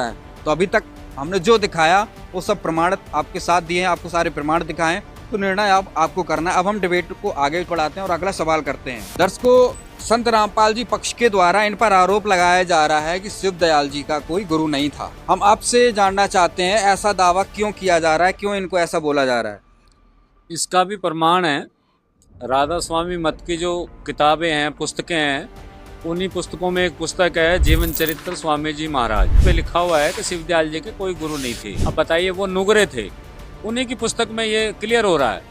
रहा है। तो अभी तक हमने जो दिखाया वो सब प्रमाणित आपके साथ दिए हैं, आपको सारे प्रमाण दिखाएं, तो निर्णय आपको करना है। अब हम डिबेट को आगे बढ़ाते हैं और अगला सवाल करते हैं। दर्शकों, संत रामपाल जी पक्ष के द्वारा इन पर आरोप लगाया जा रहा है कि शिव दयाल जी का कोई गुरु नहीं था। हम आपसे जानना चाहते हैं, ऐसा दावा क्यों किया जा रहा है, क्यों इनको ऐसा बोला जा रहा है? इसका भी प्रमाण है, राधा स्वामी मत की जो किताबें हैं, पुस्तकें हैं, उन्हीं पुस्तकों में एक पुस्तक है जीवन चरित्र स्वामी जी महाराज पे लिखा हुआ है कि शिव दयाल जी के कोई गुरु नहीं थे। अब बताइए, वो नुगरे थे, उन्हीं की पुस्तक में ये क्लियर हो रहा है।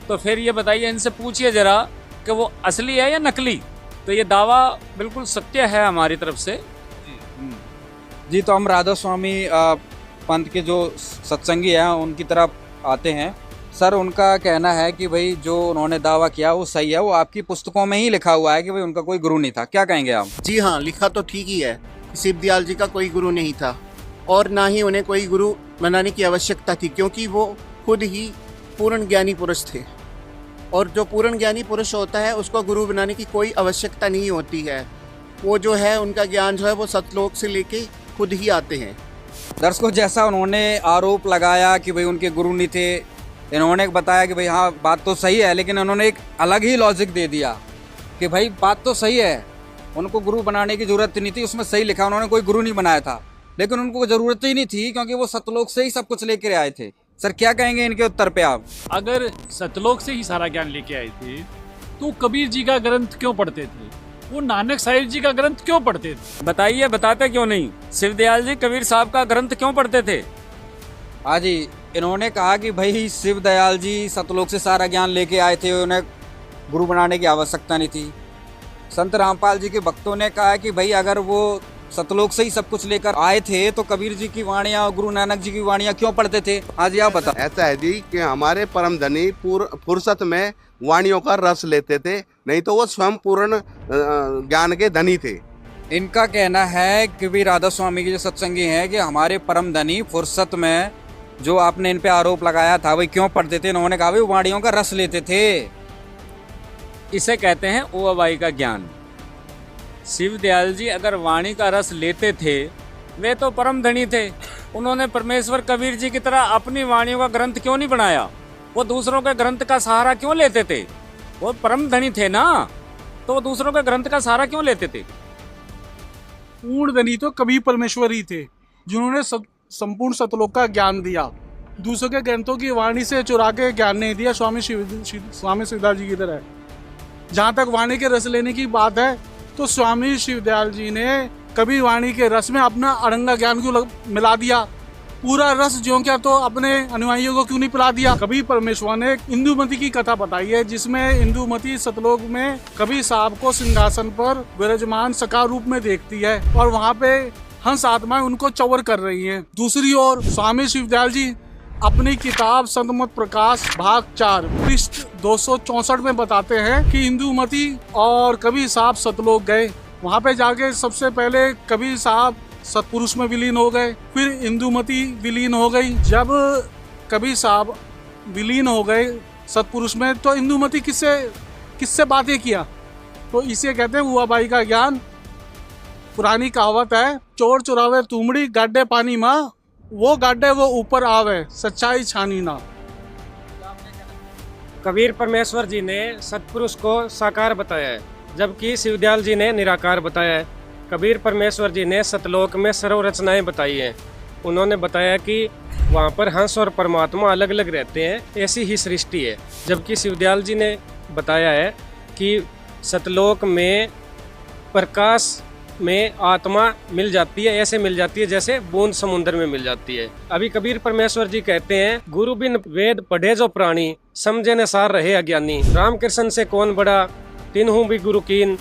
तो फिर ये बताइए, इनसे पूछिए जरा कि वो असली है या नकली। तो ये दावा बिल्कुल सत्य है हमारी तरफ से जी। तो हम राधा स्वामी पंथ के जो सत्संगी हैं उनकी तरफ आते हैं। सर, उनका कहना है कि भाई जो उन्होंने दावा किया वो सही है, वो आपकी पुस्तकों में ही लिखा हुआ है कि भाई उनका कोई गुरु नहीं था। क्या कहेंगे आप? जी हाँ, लिखा तो ठीक ही है, शिव दयाल जी का कोई गुरु नहीं था और ना ही उन्हें कोई गुरु बनाने की आवश्यकता थी, क्योंकि वो खुद ही पूर्ण ज्ञानी पुरुष थे। और जो पूर्ण ज्ञानी पुरुष होता है उसको गुरु बनाने की कोई आवश्यकता नहीं होती है। वो जो है, उनका ज्ञान जो है वो सतलोक से लेके खुद ही आते हैं। दर्शकों, जैसा उन्होंने आरोप लगाया कि भाई उनके गुरु नहीं थे, इन्होंने बताया कि भाई हाँ बात तो सही है, लेकिन उन्होंने एक अलग ही लॉजिक दे दिया कि भाई बात तो सही है, उनको गुरु बनाने की जरूरत नहीं थी। उसमें सही लिखा, उन्होंने कोई गुरु नहीं बनाया था, लेकिन उनको जरूरत ही नहीं थी क्योंकि वो सतलोक से ही सब कुछ लेकर आए थे। सर, क्या कहेंगे इनके उत्तर पे आप? अगर सतलोक से ही सारा ज्ञान लेके आए थे तो कबीर जी का ग्रंथ क्यों पढ़ते थे? वो नानक साहिब जी का ग्रंथ क्यों पढ़ते थे? बताइए, बताते क्यों नहीं? शिव दयाल जी कबीर साहब का ग्रंथ क्यों पढ़ते थे? हाँ जी, इन्होंने कहा कि भाई शिव दयाल जी सतलोक से सारा ज्ञान लेके आए थे, उन्हें गुरु बनाने की आवश्यकता नहीं थी। संत रामपाल जी के भक्तों ने कहा कि भाई अगर वो सतलोक से ही सब कुछ लेकर आए थे तो कबीर जी की वाणियाँ, गुरु नानक जी की वाणियाँ क्यों पढ़ते थे? हाँ जी, आप बताओ। ऐसा है जी कि हमारे परम धनी फुर्सत में वाणियों का रस लेते थे, नहीं तो वो स्वयं पूर्ण ज्ञान के धनी थे। इनका कहना है कि भी राधा स्वामी के जो सत्संगी हैं कि हमारे परम धनी फुर्सत में, जो आपने इन पे आरोप लगाया था, भाई क्यों पढ़ते थे? इन्होंने कहा भाई वाणियों का रस लेते थे। इसे कहते हैं ओवाबाई का ज्ञान। शिव दयाल जी अगर वाणी का रस लेते थे, वे तो परम धनी थे। उन्होंने परमेश्वर कबीर जी की तरह अपनी वाणियों का ग्रंथ क्यों नहीं बनाया? वो दूसरों के ग्रंथ का सहारा क्यों लेते थे? वो परम धनी थे ना, तो वो दूसरों के ग्रंथ का सहारा क्यों लेते थे? पूर्ण धनी तो कबीर परमेश्वर ही थे, जिन्होंने संपूर्ण सतलोक का ज्ञान दिया। दूसरों के ग्रंथों की वाणी से चुरा के ज्ञान नहीं दिया स्वामी शिवदयाल जी की तरह। जहाँ तक वाणी के रस लेने की बात है, तो स्वामी शिवदयाल जी ने कबीर वाणी के रस में अपना अड़ंगा ज्ञान क्यों मिला दिया? पूरा रस ज्यों क्या तो अपने अनुयायियों को क्यों नहीं पिला दिया? कबीर परमेश्वर ने इंदुमती की कथा बताई है, जिसमें इंदुमती सतलोक में कबीर साहब को सिंहासन पर विराजमान साकार रूप में देखती है और वहाँ पे हंस आत्माएं उनको चौवर कर रही हैं। दूसरी ओर स्वामी शिवदयाल जी अपनी किताब संतमत प्रकाश भाग 4 पृष्ठ 264 में बताते हैं कि इंदुमती और कबीर साहब सतलोक गए। वहाँ पे जाके सबसे पहले कबीर साहब सतपुरुष में विलीन हो गए, फिर इंदुमती विलीन हो गई। जब कबीर साहब विलीन हो गए सतपुरुष में, तो इंदुमती किससे बातें किया? तो इसे कहते हैं हुआबाई का ज्ञान। पुरानी कहावत है, चोर चुरावे तुमड़ी गाड्डे पानी माँ, वो गाड्डे वो ऊपर आवे, सच्चाई छानी ना। कबीर परमेश्वर जी ने सतपुरुष को साकार बताया है, जबकि शिवदयाल जी ने निराकार बताया है। कबीर परमेश्वर जी ने सतलोक में सर्व रचनाएं बताई हैं। उन्होंने बताया कि वहाँ पर हंस और परमात्मा अलग अलग रहते हैं, ऐसी ही सृष्टि है। जबकि शिवदयाल जी ने बताया है कि सतलोक में प्रकाश में आत्मा मिल जाती है, ऐसे मिल जाती है जैसे बूंद समुद्र में मिल जाती है। अभी कबीर परमेश्वर जी कहते हैं, गुरु बिन वेद पढ़े जो प्राणी, समझे न सार रहे अज्ञानी। रामकृष्ण से कौन बड़ा, तीनों भी गुरु कीन,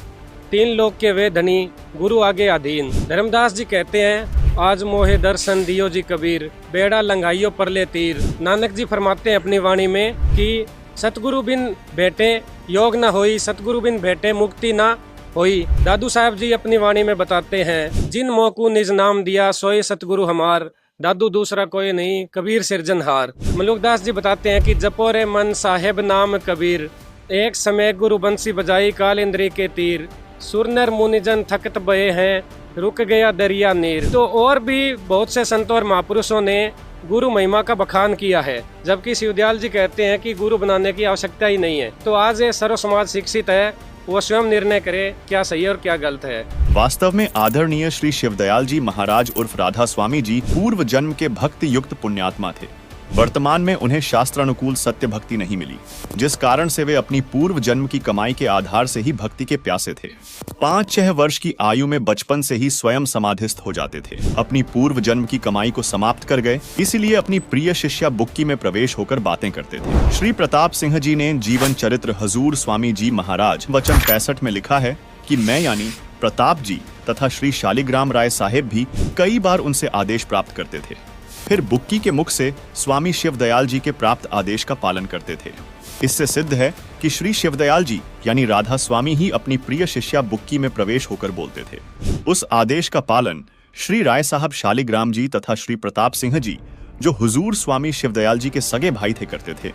तीन लोक के वे धनी, गुरु आगे अधीन। धर्मदास जी कहते हैं, आज मोहे दर्शन दियो जी कबीर, बेड़ा लंघाइयो पर ले तीर। नानक जी फरमाते हैं अपनी वाणी में कि सतगुरु बिन भेटे योग न होई, सतगुरु बिन भेटे मुक्ति ना होई। दादू साहब जी अपनी वाणी में बताते हैं, जिन मोकू निज नाम दिया, सोए सतगुरु हमार, दादू दूसरा कोई नहीं, कबीर सिरजनहार। मलुकदास जी बताते हैं कि जपोरे मन साहेब नाम कबीर, एक समय गुरु बंसी बजाई काल इंद्री के तीर। सुरनर मुनिजन थकत बये हैं, रुक गया दरिया नीर। तो और भी बहुत से संतों और महापुरुषों ने गुरु महिमा का बखान किया है, जबकि शिवदयाल जी कहते हैं कि गुरु बनाने की आवश्यकता ही नहीं है। तो आज ये सर्व समाज शिक्षित है, वो स्वयं निर्णय करे क्या सही है और क्या गलत है। वास्तव में आदरणीय श्री शिवदयाल जी महाराज उर्फ राधा स्वामी जी पूर्व जन्म के भक्ति युक्त पुण्यात्मा थे। वर्तमान में उन्हें शास्त्रानुकूल सत्य भक्ति नहीं मिली, जिस कारण से वे अपनी पूर्व जन्म की कमाई के आधार से ही भक्ति के प्यासे थे। 5-6 वर्ष की आयु में बचपन से ही स्वयं समाधिस्थ हो जाते थे। अपनी पूर्व जन्म की कमाई को समाप्त कर गए, इसीलिए अपनी प्रिय शिष्या बुक्की में प्रवेश होकर बातें करते थे। श्री प्रताप सिंह जी ने जीवन चरित्र हजूर स्वामी जी महाराज वचन 65 में लिखा है कि मैं यानी प्रताप जी तथा श्री शालिग्राम राय साहेब भी कई बार उनसे आदेश प्राप्त करते थे, फिर बुक्की के मुख से स्वामी शिवदयाल जी के प्राप्त आदेश का पालन करते थे। इससे सिद्ध है कि श्री शिवदयाल जी यानी राधा स्वामी ही अपनी प्रिय शिष्या बुक्की में प्रवेश होकर बोलते थे। उस आदेश का पालन श्री राय साहब शालिग्राम जी तथा श्री प्रताप सिंह जी, जो हुजूर स्वामी शिवदयाल जी के सगे भाई थे, करते थे।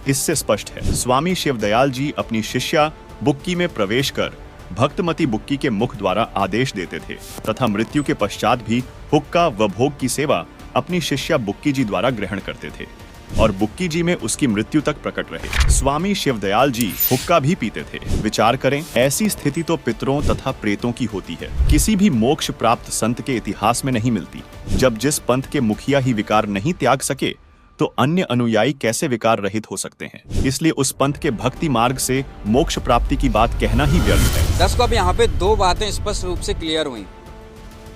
इससे स्पष्ट है स्वामी शिवदयाल जी अपनी शिष्या बुक्की में प्रवेश कर भक्तमती बुक्की के मुख द्वारा आदेश देते थे तथा मृत्यु के पश्चात भी हुक्का व भोग की सेवा अपनी शिष्या बुक्की जी द्वारा ग्रहण करते थे और बुक्की जी में उसकी मृत्यु तक प्रकट रहे। स्वामी शिवदयाल जी हुक्का भी पीते थे। विचार करें, ऐसी स्थिति तो पितरों तथा प्रेतों की होती है, किसी भी मोक्ष प्राप्त संत के इतिहास में नहीं मिलती। जब जिस पंथ के मुखिया ही विकार नहीं त्याग सके, तो अन्य अनुयायी कैसे विकार रहित हो सकते हैं। इसलिए उस पंथ के भक्ति मार्ग से मोक्ष प्राप्ति की बात कहना ही व्यर्थ है। दर्शकों, अब यहाँ पे 2 बातें स्पष्ट रूप से क्लियर हुई।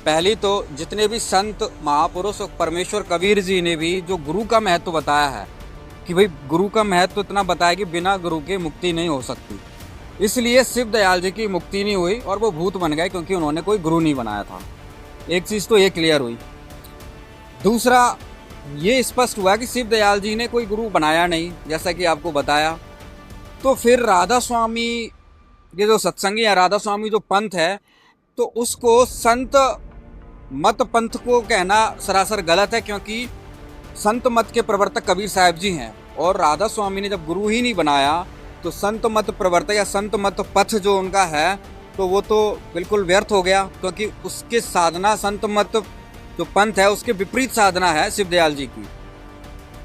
पहली तो जितने भी संत महापुरुष और परमेश्वर कबीर जी ने भी जो गुरु का महत्व बताया है कि भाई गुरु का महत्व इतना बताया कि बिना गुरु के मुक्ति नहीं हो सकती, इसलिए शिवदयाल जी की मुक्ति नहीं हुई और वो भूत बन गए क्योंकि उन्होंने कोई गुरु नहीं बनाया था। एक चीज़ तो ये क्लियर हुई। दूसरा ये स्पष्ट हुआ कि शिवदयाल जी ने कोई गुरु बनाया नहीं, जैसा कि आपको बताया। तो फिर राधा स्वामी ये जो सत्संगी है, राधा स्वामी जो पंथ है, तो उसको संत मत पंथ को कहना सरासर गलत है, क्योंकि संत मत के प्रवर्तक कबीर साहब जी हैं और राधा स्वामी ने जब गुरु ही नहीं बनाया तो संत मत प्रवर्तक या संत मत पथ जो उनका है तो वो तो बिल्कुल व्यर्थ हो गया, क्योंकि उसके साधना संत मत जो पंथ है उसके विपरीत साधना है शिवदयाल जी की।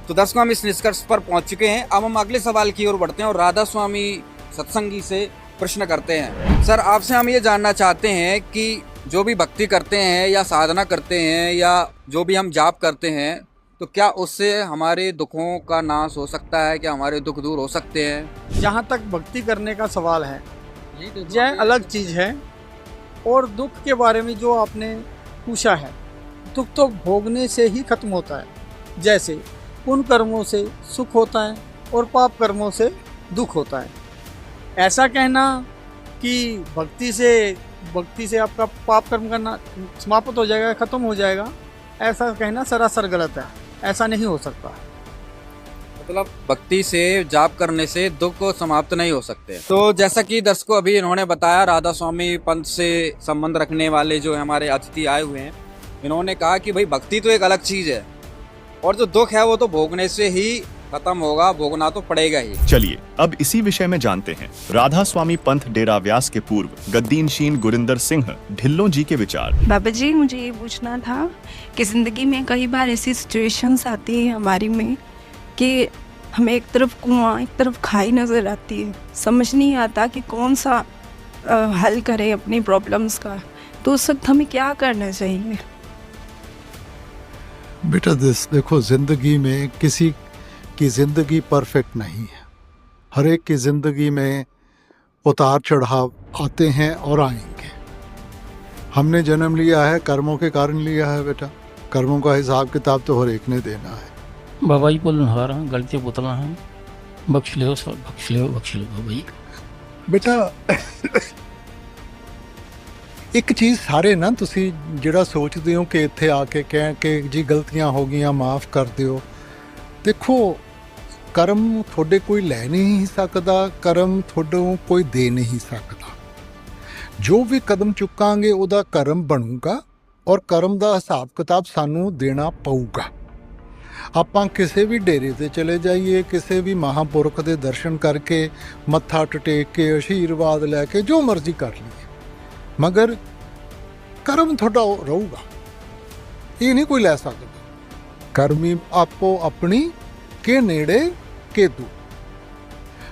तो दर्शकों, हम इस निष्कर्ष पर पहुंच चुके हैं। अब हम अगले सवाल की ओर बढ़ते हैं और राधा स्वामी सत्संगी से प्रश्न करते हैं। सर, आपसे हम ये जानना चाहते हैं कि जो भी भक्ति करते हैं या साधना करते हैं या जो भी हम जाप करते हैं, तो क्या उससे हमारे दुखों का नाश हो सकता है? क्या हमारे दुख दूर हो सकते हैं? जहाँ तक भक्ति करने का सवाल है, यह अलग चीज़ है। और दुख के बारे में जो आपने पूछा है, दुख तो भोगने से ही खत्म होता है। जैसे पुण्य कर्मों से सुख होता है और पाप कर्मों से दुख होता है। ऐसा कहना कि भक्ति से आपका पाप कर्म करना समाप्त हो जाएगा, खत्म हो जाएगा, ऐसा कहना सरासर गलत है। ऐसा नहीं हो सकता। मतलब भक्ति से जाप करने से दुख समाप्त नहीं हो सकते। तो जैसा कि दर्शकों अभी इन्होंने बताया, राधा स्वामी पंथ से संबंध रखने वाले जो हमारे अतिथि आए हुए हैं, इन्होंने कहा कि भाई भक्ति तो एक अलग चीज़ है और जो दुख है वो तो भोगने से ही खत्म होगा, भोगना तो पड़ेगा ही। चलिए अब इसी विषय में जानते हैं राधा स्वामी पंथ डेरा व्यास के पूर्व गद्दीनशीन गुरिंदर सिंह ढिल्लों जी के विचार। बाबा जी, मुझे ये पूछना था कि जिंदगी में कई बार ऐसी सिचुएशंस आती है हमारी में कि हमें एक तरफ कुआं एक तरफ खाई नजर आती है, समझ नहीं आता कि कौन सा हल करें अपनी प्रॉब्लम्स का। तो उस वक्त हमें क्या करना चाहिए? बेटा देखो, जिंदगी में किसी की ज़िंदगी परफेक्ट नहीं है। हर एक की ज़िंदगी में उतार चढ़ाव आते हैं और आएंगे। हमने जन्म लिया है, कर्मों के कारण लिया है बेटा। कर्मों का हिसाब किताब तो हर एक ने देना है। बाबा जी बोलन हारा गलती पुतला है, बख्श लो सब, बख्श लो बाबा जी। बेटा एक चीज़ सारे ना तुसी जिहड़ा सोचदे हो कि इत्थे आके कह के जी गलतियां हो गई माफ़ कर दिओ। देखो, कर्म थोड़े कोई लै नहीं सकता, कर्म थोड़ों कोई दे नहीं सकता। जो भी कदम चुकांगे उदा कर्म बनूगा और कर्म दा हिसाब किताब सानू देना पऊगा। आपां किसी भी डेरे ते चले जाइए, किसी भी महापुरख दे दर्शन करके मत्था टेक के आशीर्वाद लैके जो मर्जी कर लीए, मगर ਕਰਮ ਤੁਹਾਡਾ ਉਹ ਰਹੂਗਾ, ਇਹ ਨਹੀਂ ਕੋਈ ਲੈ ਸਕਦਾ। ਕਰਮੀ ਆਪੋ ਆਪਣੀ ਕੇ ਨੇੜੇ ਕੇ ਦੂ।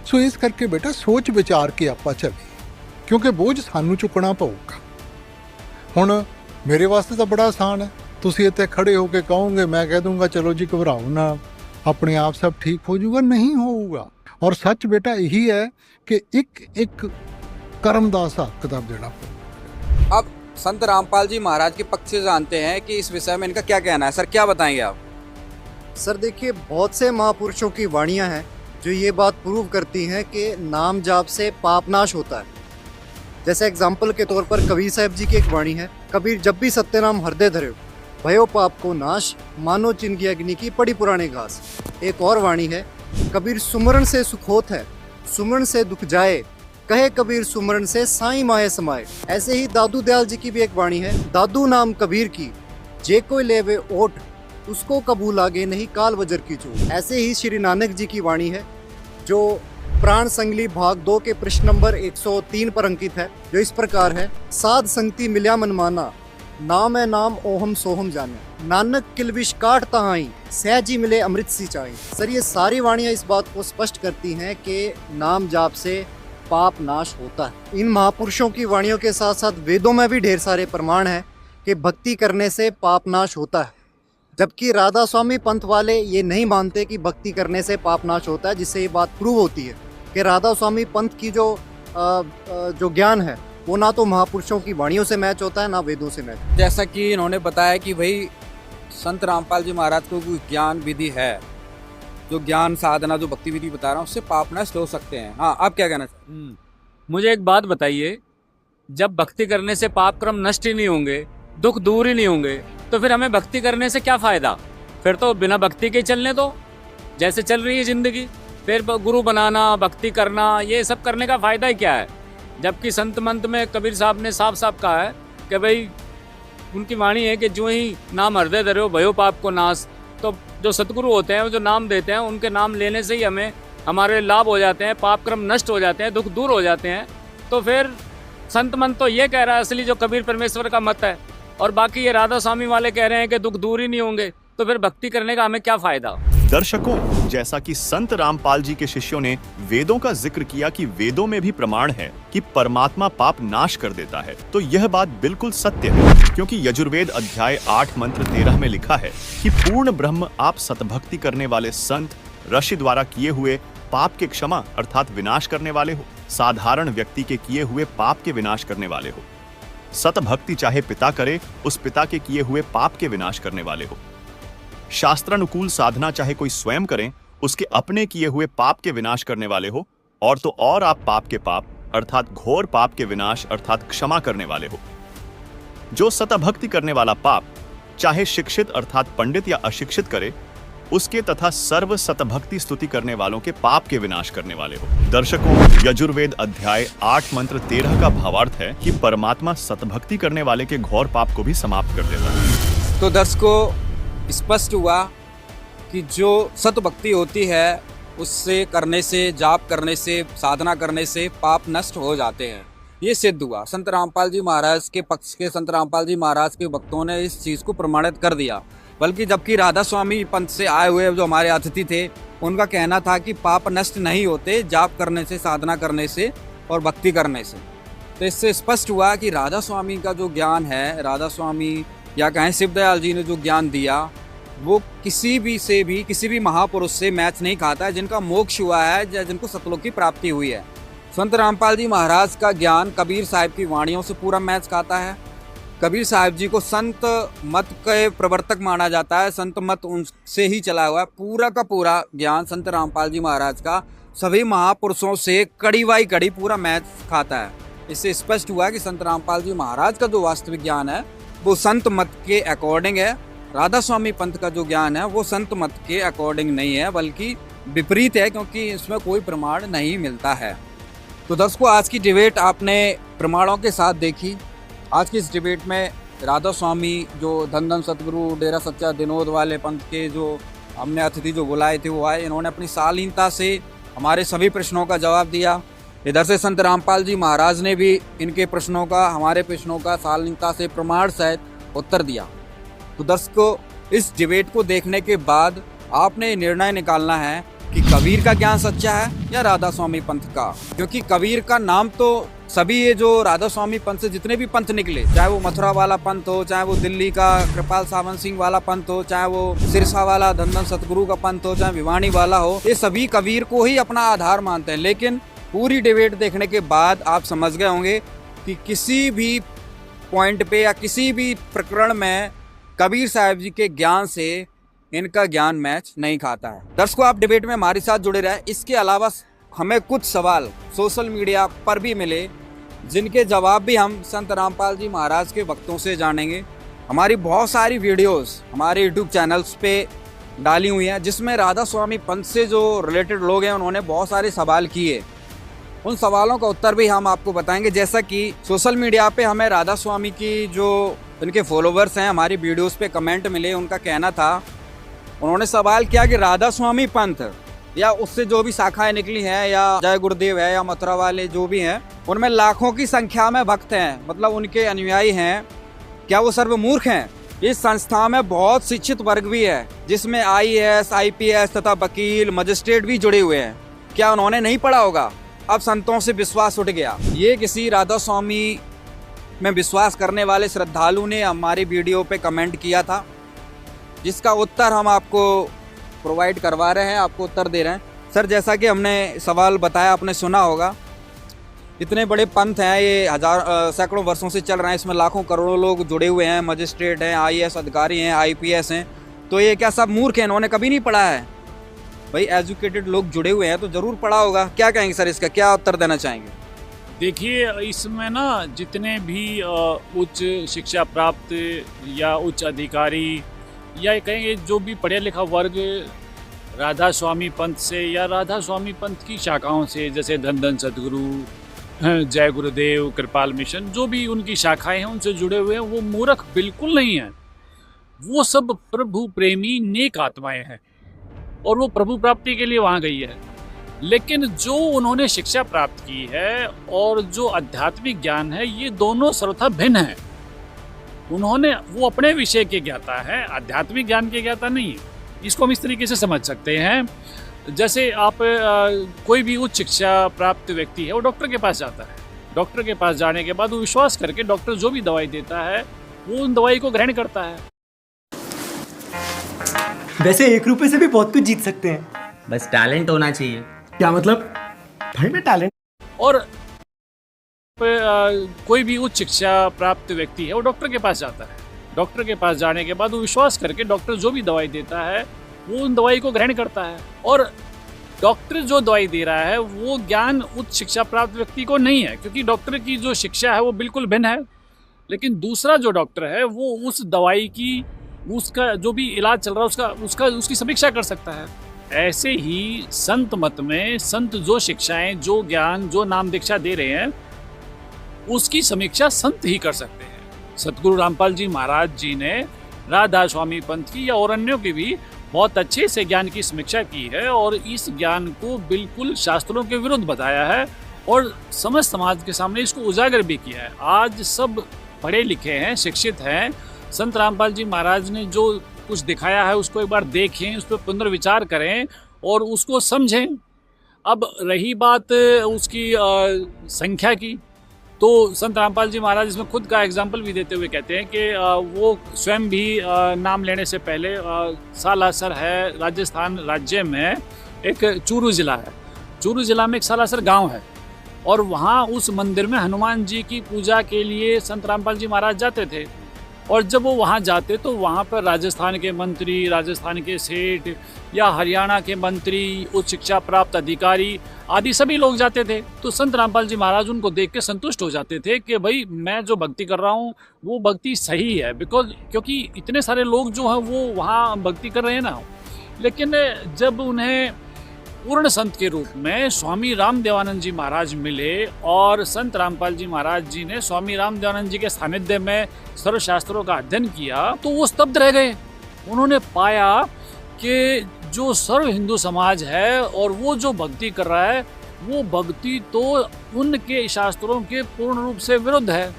ਸੋ ਇਸ ਕਰਕੇ ਬੇਟਾ ਸੋਚ ਵਿਚਾਰ ਕੇ ਆਪਾਂ ਚੱਲੀਏ, ਕਿਉਂਕਿ ਬੋਝ ਸਾਨੂੰ ਚੁੱਕਣਾ ਪਊਗਾ। ਹੁਣ ਮੇਰੇ ਵਾਸਤੇ ਤਾਂ ਬੜਾ ਆਸਾਨ ਹੈ, ਤੁਸੀਂ ਇੱਥੇ ਖੜੇ ਹੋ ਕੇ ਕਹੋਗੇ, ਮੈਂ ਕਹਿ ਦੂੰਗਾ ਚਲੋ ਜੀ ਘਬਰਾਓ ਨਾ, ਆਪਣੇ ਆਪ ਸਭ ठीक हो जाऊगा, नहीं होगा। और सच बेटा यही है कि एक एक कर्म का हिसाब किताब देना पड़ेगा। अब संत रामपाल जी महाराज के पक्ष से जानते हैं कि इस विषय में इनका क्या कहना है। सर क्या बताएंगे आप? सर देखिए, बहुत से महापुरुषों की वाणियाँ हैं जो ये बात प्रूव करती हैं कि नाम जाप से पाप नाश होता है। जैसे एग्जाम्पल के तौर पर कबीर साहब जी की एक वाणी है, कबीर जब भी सत्य नाम हृदय धरे भयो पाप को नाश, मानो चिन्ह अग्नि की पड़ी पुराने घास। एक और वाणी है, कबीर सुमरण से सुख होत है, सुमरण से दुख जाए, कहे कबीर सुमरण से साईं माहे समाए। ऐसे ही दादू दयाल जी की भी एक वाणी है, दादू नाम कबीर की, जे कोई लेवे ओट, उसको कबूल आगे नहीं काल वजर की चोट। ऐसे ही श्री नानक जी की वाणी है जो प्राण संगली भाग 2 के पृष्ठ नंबर 103 पर अंकित है, जो इस प्रकार है, साध संगति मिल्या मन माना, नाम है नाम ओहम सोहम जाने, नानक किलबिश काट तहाई, सहजी मिले अमृत सी चाई। सर ये सारी वाणियाँ इस बात को स्पष्ट करती हैं कि नाम जाप से पाप नाश होता है। इन महापुरुषों की वाणियों के साथ साथ वेदों में भी ढेर सारे प्रमाण हैं कि भक्ति करने से पाप नाश होता है, जबकि राधा स्वामी पंथ वाले ये नहीं मानते कि भक्ति करने से पाप नाश होता है, जिससे ये बात प्रूव होती है कि राधा स्वामी पंथ की जो ज्ञान है वो ना तो महापुरुषों की वाणियों से मैच होता है, ना वेदों से मैच। जैसा कि इन्होंने बताया कि भाई संत रामपाल जी महाराज को कोई ज्ञान विधि है, जो ज्ञान साधना जो भक्ति विधि बता रहा हूँ, उससे पाप नष्ट हो सकते हैं। हाँ, आप क्या कहना चाहते हैं? मुझे एक बात बताइए, जब भक्ति करने से पाप क्रम नष्ट ही नहीं होंगे, दुख दूर ही नहीं होंगे, तो फिर हमें भक्ति करने से क्या फ़ायदा? फिर तो बिना भक्ति के चलने दो, जैसे चल रही है ज़िंदगी। फिर गुरु बनाना, भक्ति करना, ये सब करने का फ़ायदा ही क्या है? जबकि संत मंत में कबीर साहब ने साफ साफ कहा है कि भाई, उनकी वाणी है कि जो ही नाम हृदय धरे हो भयो पाप को नाश। तो जो सतगुरु होते हैं, वो जो नाम देते हैं, उनके नाम लेने से ही हमें हमारे लाभ हो जाते हैं, पाप क्रम नष्ट हो जाते हैं, दुख दूर हो जाते हैं। तो फिर संत मंत तो ये कह रहा है असली जो कबीर परमेश्वर का मत है, और बाकी ये राधा स्वामी वाले कह रहे हैं कि दुख दूर ही नहीं होंगे, तो फिर भक्ति करने का हमें क्या फायदा? दर्शकों, जैसा कि संत रामपाल जी के शिष्यों ने वेदों का जिक्र किया कि वेदों में भी प्रमाण है कि परमात्मा पाप नाश कर देता है, तो यह बात बिल्कुल सत्य है, क्योंकि यजुर्वेद अध्याय 8 मंत्र 13 में लिखा है कि पूर्ण ब्रह्म आप सतभक्ति करने वाले संत ऋषि द्वारा किए हुए पाप के क्षमा अर्थात विनाश करने वाले हो, साधारण व्यक्ति के किए हुए पाप के विनाश करने वाले हो। सतभक्ति चाहे पिता करे, उस पिता के किए हुए पाप के विनाश करने वाले हो। शास्त्रानुकूल साधना चाहे कोई स्वयं करें, उसके अपने किए हुए पाप के विनाश करने वाले हो। और तो और आप पाप के पाप अर्थात घोर पाप के विनाश अर्थात क्षमा करने वाले हो। जो सतभक्ति करने वाला पाप चाहे शिक्षित अर्थात पंडित या अशिक्षित करे, उसके तथा सर्व सतभक्ति स्तुति करने वालों के पाप के विनाश करने वाले हो। दर्शकों, यजुर्वेद अध्याय 8 मंत्र 13 का भावार्थ है कि परमात्मा सतभक्ति करने वाले के घोर पाप को भी समाप्त कर देता है। तो दर्शकों, स्पष्ट हुआ कि जो सतभक्ति होती है, उससे करने से, जाप करने से, साधना करने से पाप नष्ट हो जाते हैं। ये सिद्ध हुआ। संत रामपाल जी महाराज के पक्ष के संत रामपाल जी महाराज के भक्तों ने इस चीज़ को प्रमाणित कर दिया। बल्कि जबकि राधा स्वामी पंथ से आए हुए जो हमारे अतिथि थे, उनका कहना था कि पाप नष्ट नहीं होते जाप करने से, साधना करने से और भक्ति करने से। तो इससे स्पष्ट हुआ कि राधा स्वामी का जो ज्ञान है, राधा स्वामी या कहें शिवदयाल जी ने जो ज्ञान दिया, वो किसी भी महापुरुष से मैच नहीं खाता है, जिनका मोक्ष हुआ है या जिनको सतलोक की प्राप्ति हुई है। संत रामपाल जी महाराज का ज्ञान कबीर साहिब की वाणियों से पूरा मैच खाता है। कबीर साहिब जी को संत मत के प्रवर्तक माना जाता है, संत मत उनसे ही चला हुआ है। पूरा का पूरा ज्ञान संत रामपाल जी महाराज का सभी महापुरुषों से कड़ी बाई कड़ी पूरा मैच खाता है। इससे स्पष्ट हुआ कि संत रामपाल जी महाराज का जो वास्तविक ज्ञान है वो संत मत के अकॉर्डिंग है। राधा स्वामी पंथ का जो ज्ञान है वो संत मत के अकॉर्डिंग नहीं है, बल्कि विपरीत है, क्योंकि इसमें कोई प्रमाण नहीं मिलता है। तो दर्शकों, आज की डिबेट आपने प्रमाणों के साथ देखी। आज की इस डिबेट में राधा स्वामी जो धन सतगुरु डेरा सच्चा दिनोद वाले पंथ के जो हमने अतिथि जो बुलाए थे वो आए। इन्होंने अपनी शालीनता से हमारे सभी प्रश्नों का जवाब दिया। इधर से संत रामपाल जी महाराज ने भी इनके प्रश्नों का, हमारे प्रश्नों का शालीनता से प्रमाण सहित उत्तर दिया। तो दर्शकों, इस डिबेट को देखने के बाद आपने ये निर्णय निकालना है कि कबीर का ज्ञान सच्चा है या राधा स्वामी पंथ का, क्योंकि कबीर का नाम तो सभी ये जो राधा स्वामी पंथ से जितने भी पंथ निकले, चाहे वो मथुरा वाला पंथ हो, चाहे वो दिल्ली का कृपाल सावंत सिंह वाला पंथ हो, चाहे वो सिरसा वाला धन सतगुरु का पंथ हो, चाहे भिवानी वाला हो, ये सभी कबीर को ही अपना आधार मानते हैं। लेकिन पूरी डिबेट देखने के बाद आप समझ गए होंगे कि किसी भी पॉइंट पे या किसी भी प्रकरण में कबीर साहब जी के ज्ञान से इनका ज्ञान मैच नहीं खाता है। दर्शकों, आप डिबेट में हमारे साथ जुड़े रहे। इसके अलावा हमें कुछ सवाल सोशल मीडिया पर भी मिले, जिनके जवाब भी हम संत रामपाल जी महाराज के भक्तों से जानेंगे। हमारी बहुत सारी वीडियोस हमारे यूट्यूब चैनल्स पे डाली हुई हैं, जिसमें राधा स्वामी पंथ से जो रिलेटेड लोग हैं उन्होंने बहुत सारे सवाल किए। उन सवालों का उत्तर भी हम आपको बताएंगे। जैसा कि सोशल मीडिया पे हमें राधा स्वामी की जो इनके फॉलोवर्स हैं हमारी वीडियोस पे कमेंट मिले, उनका कहना था, उन्होंने सवाल किया कि राधा स्वामी पंथ या उससे जो भी शाखाएं निकली हैं, या जय गुरुदेव है या मथुरा वाले जो भी हैं, उनमें लाखों की संख्या में भक्त हैं, मतलब उनके अनुयायी हैं, क्या वो सर्वमूर्ख हैं? इस संस्था में बहुत शिक्षित वर्ग भी है, जिसमें IAS, IPS तथा वकील, मजिस्ट्रेट भी जुड़े हुए हैं। क्या उन्होंने नहीं पढ़ा होगा? अब संतों से विश्वास उठ गया। ये किसी राधा स्वामी में विश्वास करने वाले श्रद्धालु ने हमारी वीडियो पे कमेंट किया था, जिसका उत्तर हम आपको प्रोवाइड करवा रहे हैं, आपको उत्तर दे रहे हैं। सर, जैसा कि हमने सवाल बताया, आपने सुना होगा, इतने बड़े पंथ हैं, ये सैकड़ों वर्षों से चल रहे हैं, इसमें लाखों करोड़ों लोग जुड़े हुए हैं, मजिस्ट्रेट हैं, IAS अधिकारी हैं, IPS हैं, तो ये क्या सब मूर्ख हैं? इन्होंने कभी नहीं पढ़ा है? भाई एजुकेटेड लोग जुड़े हुए हैं तो ज़रूर पढ़ा होगा। क्या कहेंगे सर, इसका क्या उत्तर देना चाहेंगे? देखिए, इसमें ना जितने भी उच्च शिक्षा प्राप्त या उच्च अधिकारी या कहेंगे जो भी पढ़े लिखा वर्ग राधा स्वामी पंथ से या राधा स्वामी पंथ की शाखाओं से, जैसे धन सतगुरु, जय गुरुदेव, कृपाल मिशन, जो भी उनकी शाखाएं हैं उनसे जुड़े हुए हैं, वो मूर्ख बिल्कुल नहीं हैं। वो सब प्रभु प्रेमी नेक आत्माएं हैं और वो प्रभु प्राप्ति के लिए वहाँ गई है। लेकिन जो उन्होंने शिक्षा प्राप्त की है और जो आध्यात्मिक ज्ञान है, ये दोनों सर्वथा भिन्न हैं। वो अपने विषय के ज्ञाता है, आध्यात्मिक ज्ञान के ज्ञाता नहीं है। इसको हम इस तरीके से समझ सकते हैं, जैसे आप कोई भी उच्च शिक्षा प्राप्त व्यक्ति है, वो डॉक्टर के पास जाता है। डॉक्टर के पास जाने के बाद वो विश्वास करके डॉक्टर जो भी दवाई देता है वो उन दवाई को ग्रहण करता है। वैसे 1 रुपए से भी बहुत कुछ जीत सकते हैं, बस टैलेंट होना चाहिए। क्या मतलब? भाई में टैलेंट। और कोई भी उच्च शिक्षा प्राप्त व्यक्ति है, वो डॉक्टर के पास जाता है। डॉक्टर के पास जाने के बाद वो विश्वास करके डॉक्टर जो भी दवाई देता है वो उन दवाई को ग्रहण करता है। और डॉक्टर जो दवाई दे रहा है वो ज्ञान उच्च शिक्षा प्राप्त व्यक्ति को नहीं है, क्योंकि डॉक्टर की जो शिक्षा है वो बिल्कुल भिन्न है। लेकिन दूसरा जो डॉक्टर है वो उस दवाई की, उसका जो भी इलाज चल रहा है उसकी समीक्षा कर सकता है। ऐसे ही संत मत में संत जो शिक्षाएं, जो ज्ञान, जो नाम दीक्षा दे रहे हैं, उसकी समीक्षा संत ही कर सकते हैं। सतगुरु रामपाल जी महाराज जी ने राधा स्वामी पंथ की या और अन्यों की भी बहुत अच्छे से ज्ञान की समीक्षा की है और इस ज्ञान को बिल्कुल शास्त्रों के विरुद्ध बताया है और समस्त समाज के सामने इसको उजागर भी किया है। आज सब पढ़े लिखे हैं, शिक्षित हैं। संत रामपाल जी महाराज ने जो कुछ दिखाया है उसको एक बार देखें, उस पर पुनर्विचार करें और उसको समझें। अब रही बात उसकी संख्या की, तो संत रामपाल जी महाराज इसमें खुद का एग्जाम्पल भी देते हुए कहते हैं कि वो स्वयं भी नाम लेने से पहले सालासर है, राजस्थान राज्य में एक चूरू ज़िला है। चूरू ज़िला में एक सालासर गांव है और वहाँ उस मंदिर में हनुमान जी की पूजा के लिए संत रामपाल जी महाराज जाते थे। और जब वो वहाँ जाते तो वहाँ पर राजस्थान के मंत्री, राजस्थान के सेठ या हरियाणा के मंत्री, उच्च शिक्षा प्राप्त अधिकारी आदि सभी लोग जाते थे। तो संत रामपाल जी महाराज उनको देख के संतुष्ट हो जाते थे कि भाई मैं जो भक्ति कर रहा हूँ वो भक्ति सही है, क्योंकि इतने सारे लोग जो हैं वो वहाँ भक्ति कर रहे हैं ना। लेकिन जब उन्हें पूर्ण संत के रूप में स्वामी रामदेवानंद जी महाराज मिले और संत रामपाल जी महाराज जी ने स्वामी रामदेवानंद जी के सानिध्य में सर्वशास्त्रों का अध्ययन किया तो वो स्तब्ध रह गए। उन्होंने पाया कि जो सर्व हिंदू समाज है और वो जो भक्ति कर रहा है वो भक्ति तो उनके शास्त्रों के पूर्ण रूप से विरुद्ध है।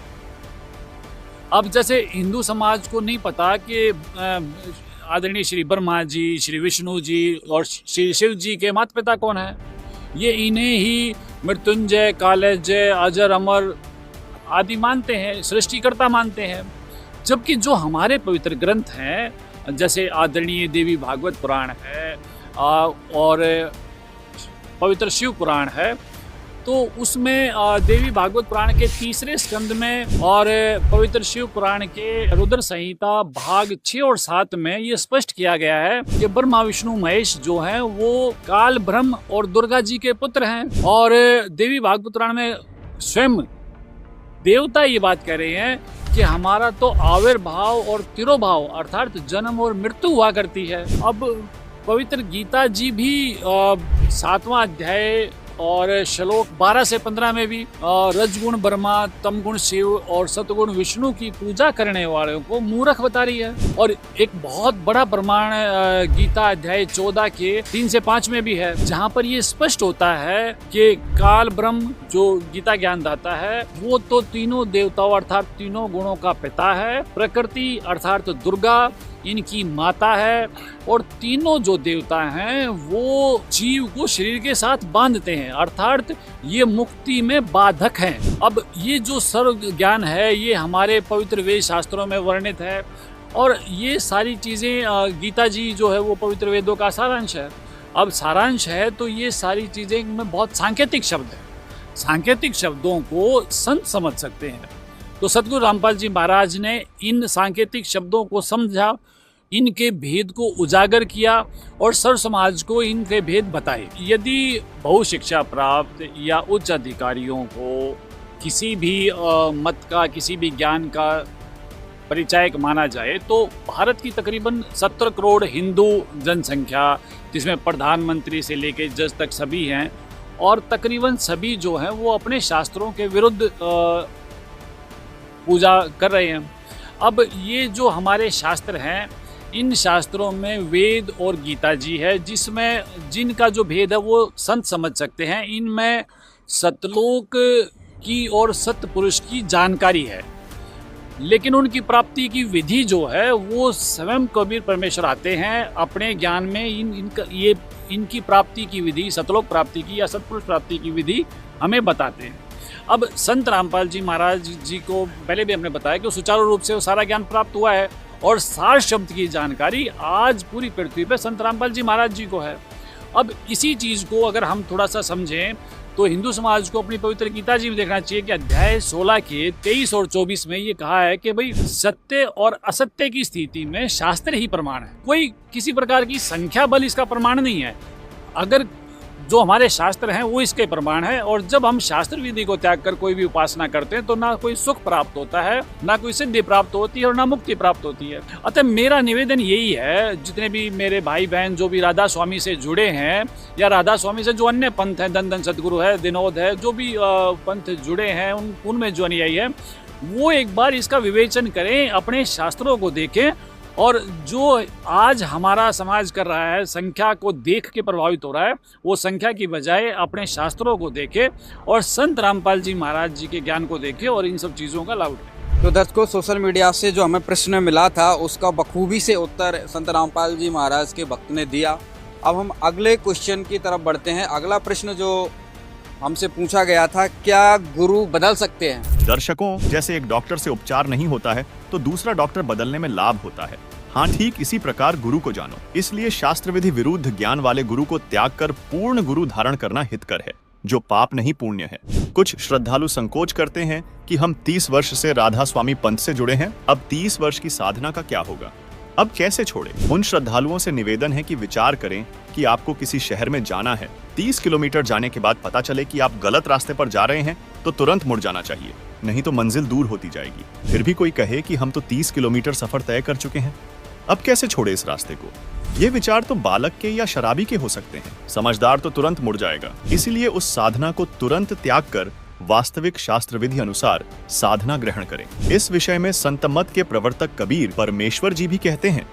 अब जैसे हिंदू समाज को नहीं पता कि आदरणीय श्री ब्रह्मा जी, श्री विष्णु जी और श्री शिव जी के माता पिता कौन है, ये इन्हें ही मृत्युंजय, कालजय, अजर, अमर आदि मानते हैं, सृष्टिकर्ता मानते हैं। जबकि जो हमारे पवित्र ग्रंथ हैं, जैसे आदरणीय देवी भागवत पुराण है और पवित्र शिव पुराण है, तो उसमें देवी भागवत पुराण के 3 स्कंद में और पवित्र शिव पुराण के रुद्र संहिता भाग 6 और 7 में ये स्पष्ट किया गया है कि ब्रह्मा, विष्णु, महेश जो हैं वो काल, ब्रह्म और दुर्गा जी के पुत्र हैं। और देवी भागवत पुराण में स्वयं देवता ये बात कह रहे हैं कि हमारा तो आविर्भाव और तिरोभाव अर्थात जन्म और मृत्यु हुआ करती है। अब पवित्र गीता जी भी 7वां अध्याय और श्लोक 12 से 15 में भी रजगुण ब्रह्मा, तमगुण शिव और सतगुण विष्णु की पूजा करने वालों को मूर्ख बता रही है। और एक बहुत बड़ा प्रमाण गीता अध्याय 14 के 3 से 5 में भी है, जहाँ पर ये स्पष्ट होता है कि काल ब्रह्म जो गीता ज्ञान दाता है वो तो तीनों देवताओं अर्थात तीनों गुणों का पिता है, प्रकृति अर्थात दुर्गा इनकी माता है, और तीनों जो देवता हैं वो जीव को शरीर के साथ बांधते हैं अर्थात ये मुक्ति में बाधक हैं। अब ये जो सर्व ज्ञान है ये हमारे पवित्र वेद शास्त्रों में वर्णित है, और ये सारी चीज़ें गीता जी जो है वो पवित्र वेदों का सारांश है। अब सारांश है तो ये सारी चीज़ें में बहुत सांकेतिक शब्द है, सांकेतिक शब्दों को संत समझ सकते हैं। तो सतगुरु रामपाल जी महाराज ने इन सांकेतिक शब्दों को समझा, इनके भेद को उजागर किया और सर्व समाज को इनके भेद बताए। यदि बहु शिक्षा प्राप्त या उच्च अधिकारियों को किसी भी मत का, किसी भी ज्ञान का परिचायक माना जाए तो भारत की तकरीबन 70 करोड़ हिंदू जनसंख्या, जिसमें प्रधानमंत्री से लेकर जज तक सभी हैं, और तकरीबन सभी जो हैं वो अपने शास्त्रों के विरुद्ध पूजा कर रहे हैं। अब ये जो हमारे शास्त्र हैं, इन शास्त्रों में वेद और गीता जी है, जिसमें जिनका जो भेद है वो संत समझ सकते हैं। इनमें सतलोक की और सतपुरुष की जानकारी है, लेकिन उनकी प्राप्ति की विधि जो है वो स्वयं कबीर परमेश्वर आते हैं अपने ज्ञान में इनकी प्राप्ति की विधि, सतलोक प्राप्ति की या सतपुरुष प्राप्ति की विधि हमें बताते हैं। अब संत रामपाल जी महाराज जी को पहले भी हमने बताया कि सुचारू रूप से वो सारा ज्ञान प्राप्त हुआ है, और सार शब्द की जानकारी आज पूरी पृथ्वी पर संत रामपाल जी महाराज जी को है। अब इसी चीज़ को अगर हम थोड़ा सा समझें तो हिंदू समाज को अपनी पवित्र गीता जी में देखना चाहिए कि अध्याय 16 के 23 और 24 में ये कहा है कि भाई सत्य और असत्य की स्थिति में शास्त्र ही प्रमाण है, कोई किसी प्रकार की संख्या बल इसका प्रमाण नहीं है। अगर जो हमारे शास्त्र हैं वो इसके प्रमाण है, और जब हम शास्त्र विधि को त्याग कर कोई भी उपासना करते हैं तो ना कोई सुख प्राप्त होता है, ना कोई सिद्धि प्राप्त होती है और ना मुक्ति प्राप्त होती है। अतः मेरा निवेदन यही है, जितने भी मेरे भाई बहन जो भी राधा स्वामी से जुड़े हैं या राधा स्वामी से जो अन्य पंथ हैं, दंदन सतगुरु है, विनोद है, जो भी पंथ जुड़े हैं उनमें जो अनुयायी है, वो एक बार इसका विवेचन करें, अपने शास्त्रों को देखें, और जो आज हमारा समाज कर रहा है, संख्या को देख के प्रभावित हो रहा है, वो संख्या की बजाय अपने शास्त्रों को देखे और संत रामपाल जी महाराज जी के ज्ञान को देखे और इन सब चीज़ों का लाभ उठाए। तो दर्शकों, सोशल मीडिया से जो हमें प्रश्न मिला था उसका बखूबी से उत्तर संत रामपाल जी महाराज के भक्त ने दिया। अब हम अगले क्वेश्चन की तरफ बढ़ते हैं। अगला प्रश्न जो हमसे पूछा गया था, क्या गुरु बदल सकते हैं? दर्शकों, जैसे एक डॉक्टर से उपचार नहीं होता है तो दूसरा डॉक्टर बदलने में लाभ होता है। हाँ, ठीक इसी प्रकार गुरु को जानो। इसलिए शास्त्र विधि विरुद्ध ज्ञान वाले गुरु को त्याग कर पूर्ण गुरु धारण करना हितकर है, जो पाप नहीं पुण्य है। कुछ श्रद्धालु संकोच करते हैं कि हम 30 वर्ष से राधा स्वामी पंथ से जुड़े हैं, अब 30 वर्ष की साधना का क्या होगा, अब कैसे छोड़े? उन श्रद्धालुओं से निवेदन है कि विचार करें कि आपको किसी शहर में जाना है, 30 किलोमीटर जाने के बाद पता चले कि आप गलत रास्ते पर जा रहे हैं तो तुरंत मुड़ जाना चाहिए, नहीं तो मंजिल दूर होती जाएगी। फिर भी कोई कहे कि हम तो 30 किलोमीटर सफर तय कर चुके हैं, अब कैसे छोड़े इस रास्ते को? ये विचार तो बालक के या शराबी के हो सकते हैं, समझदार तो तुरंत मुड़ जाएगा। इसीलिए उस साधना को तुरंत त्याग कर वास्तविक शास्त्र विधि अनुसार साधना ग्रहण करें। इस विषय में संत मत के प्रवर्तक कबीर परमेश्वर जी भी कहते हैं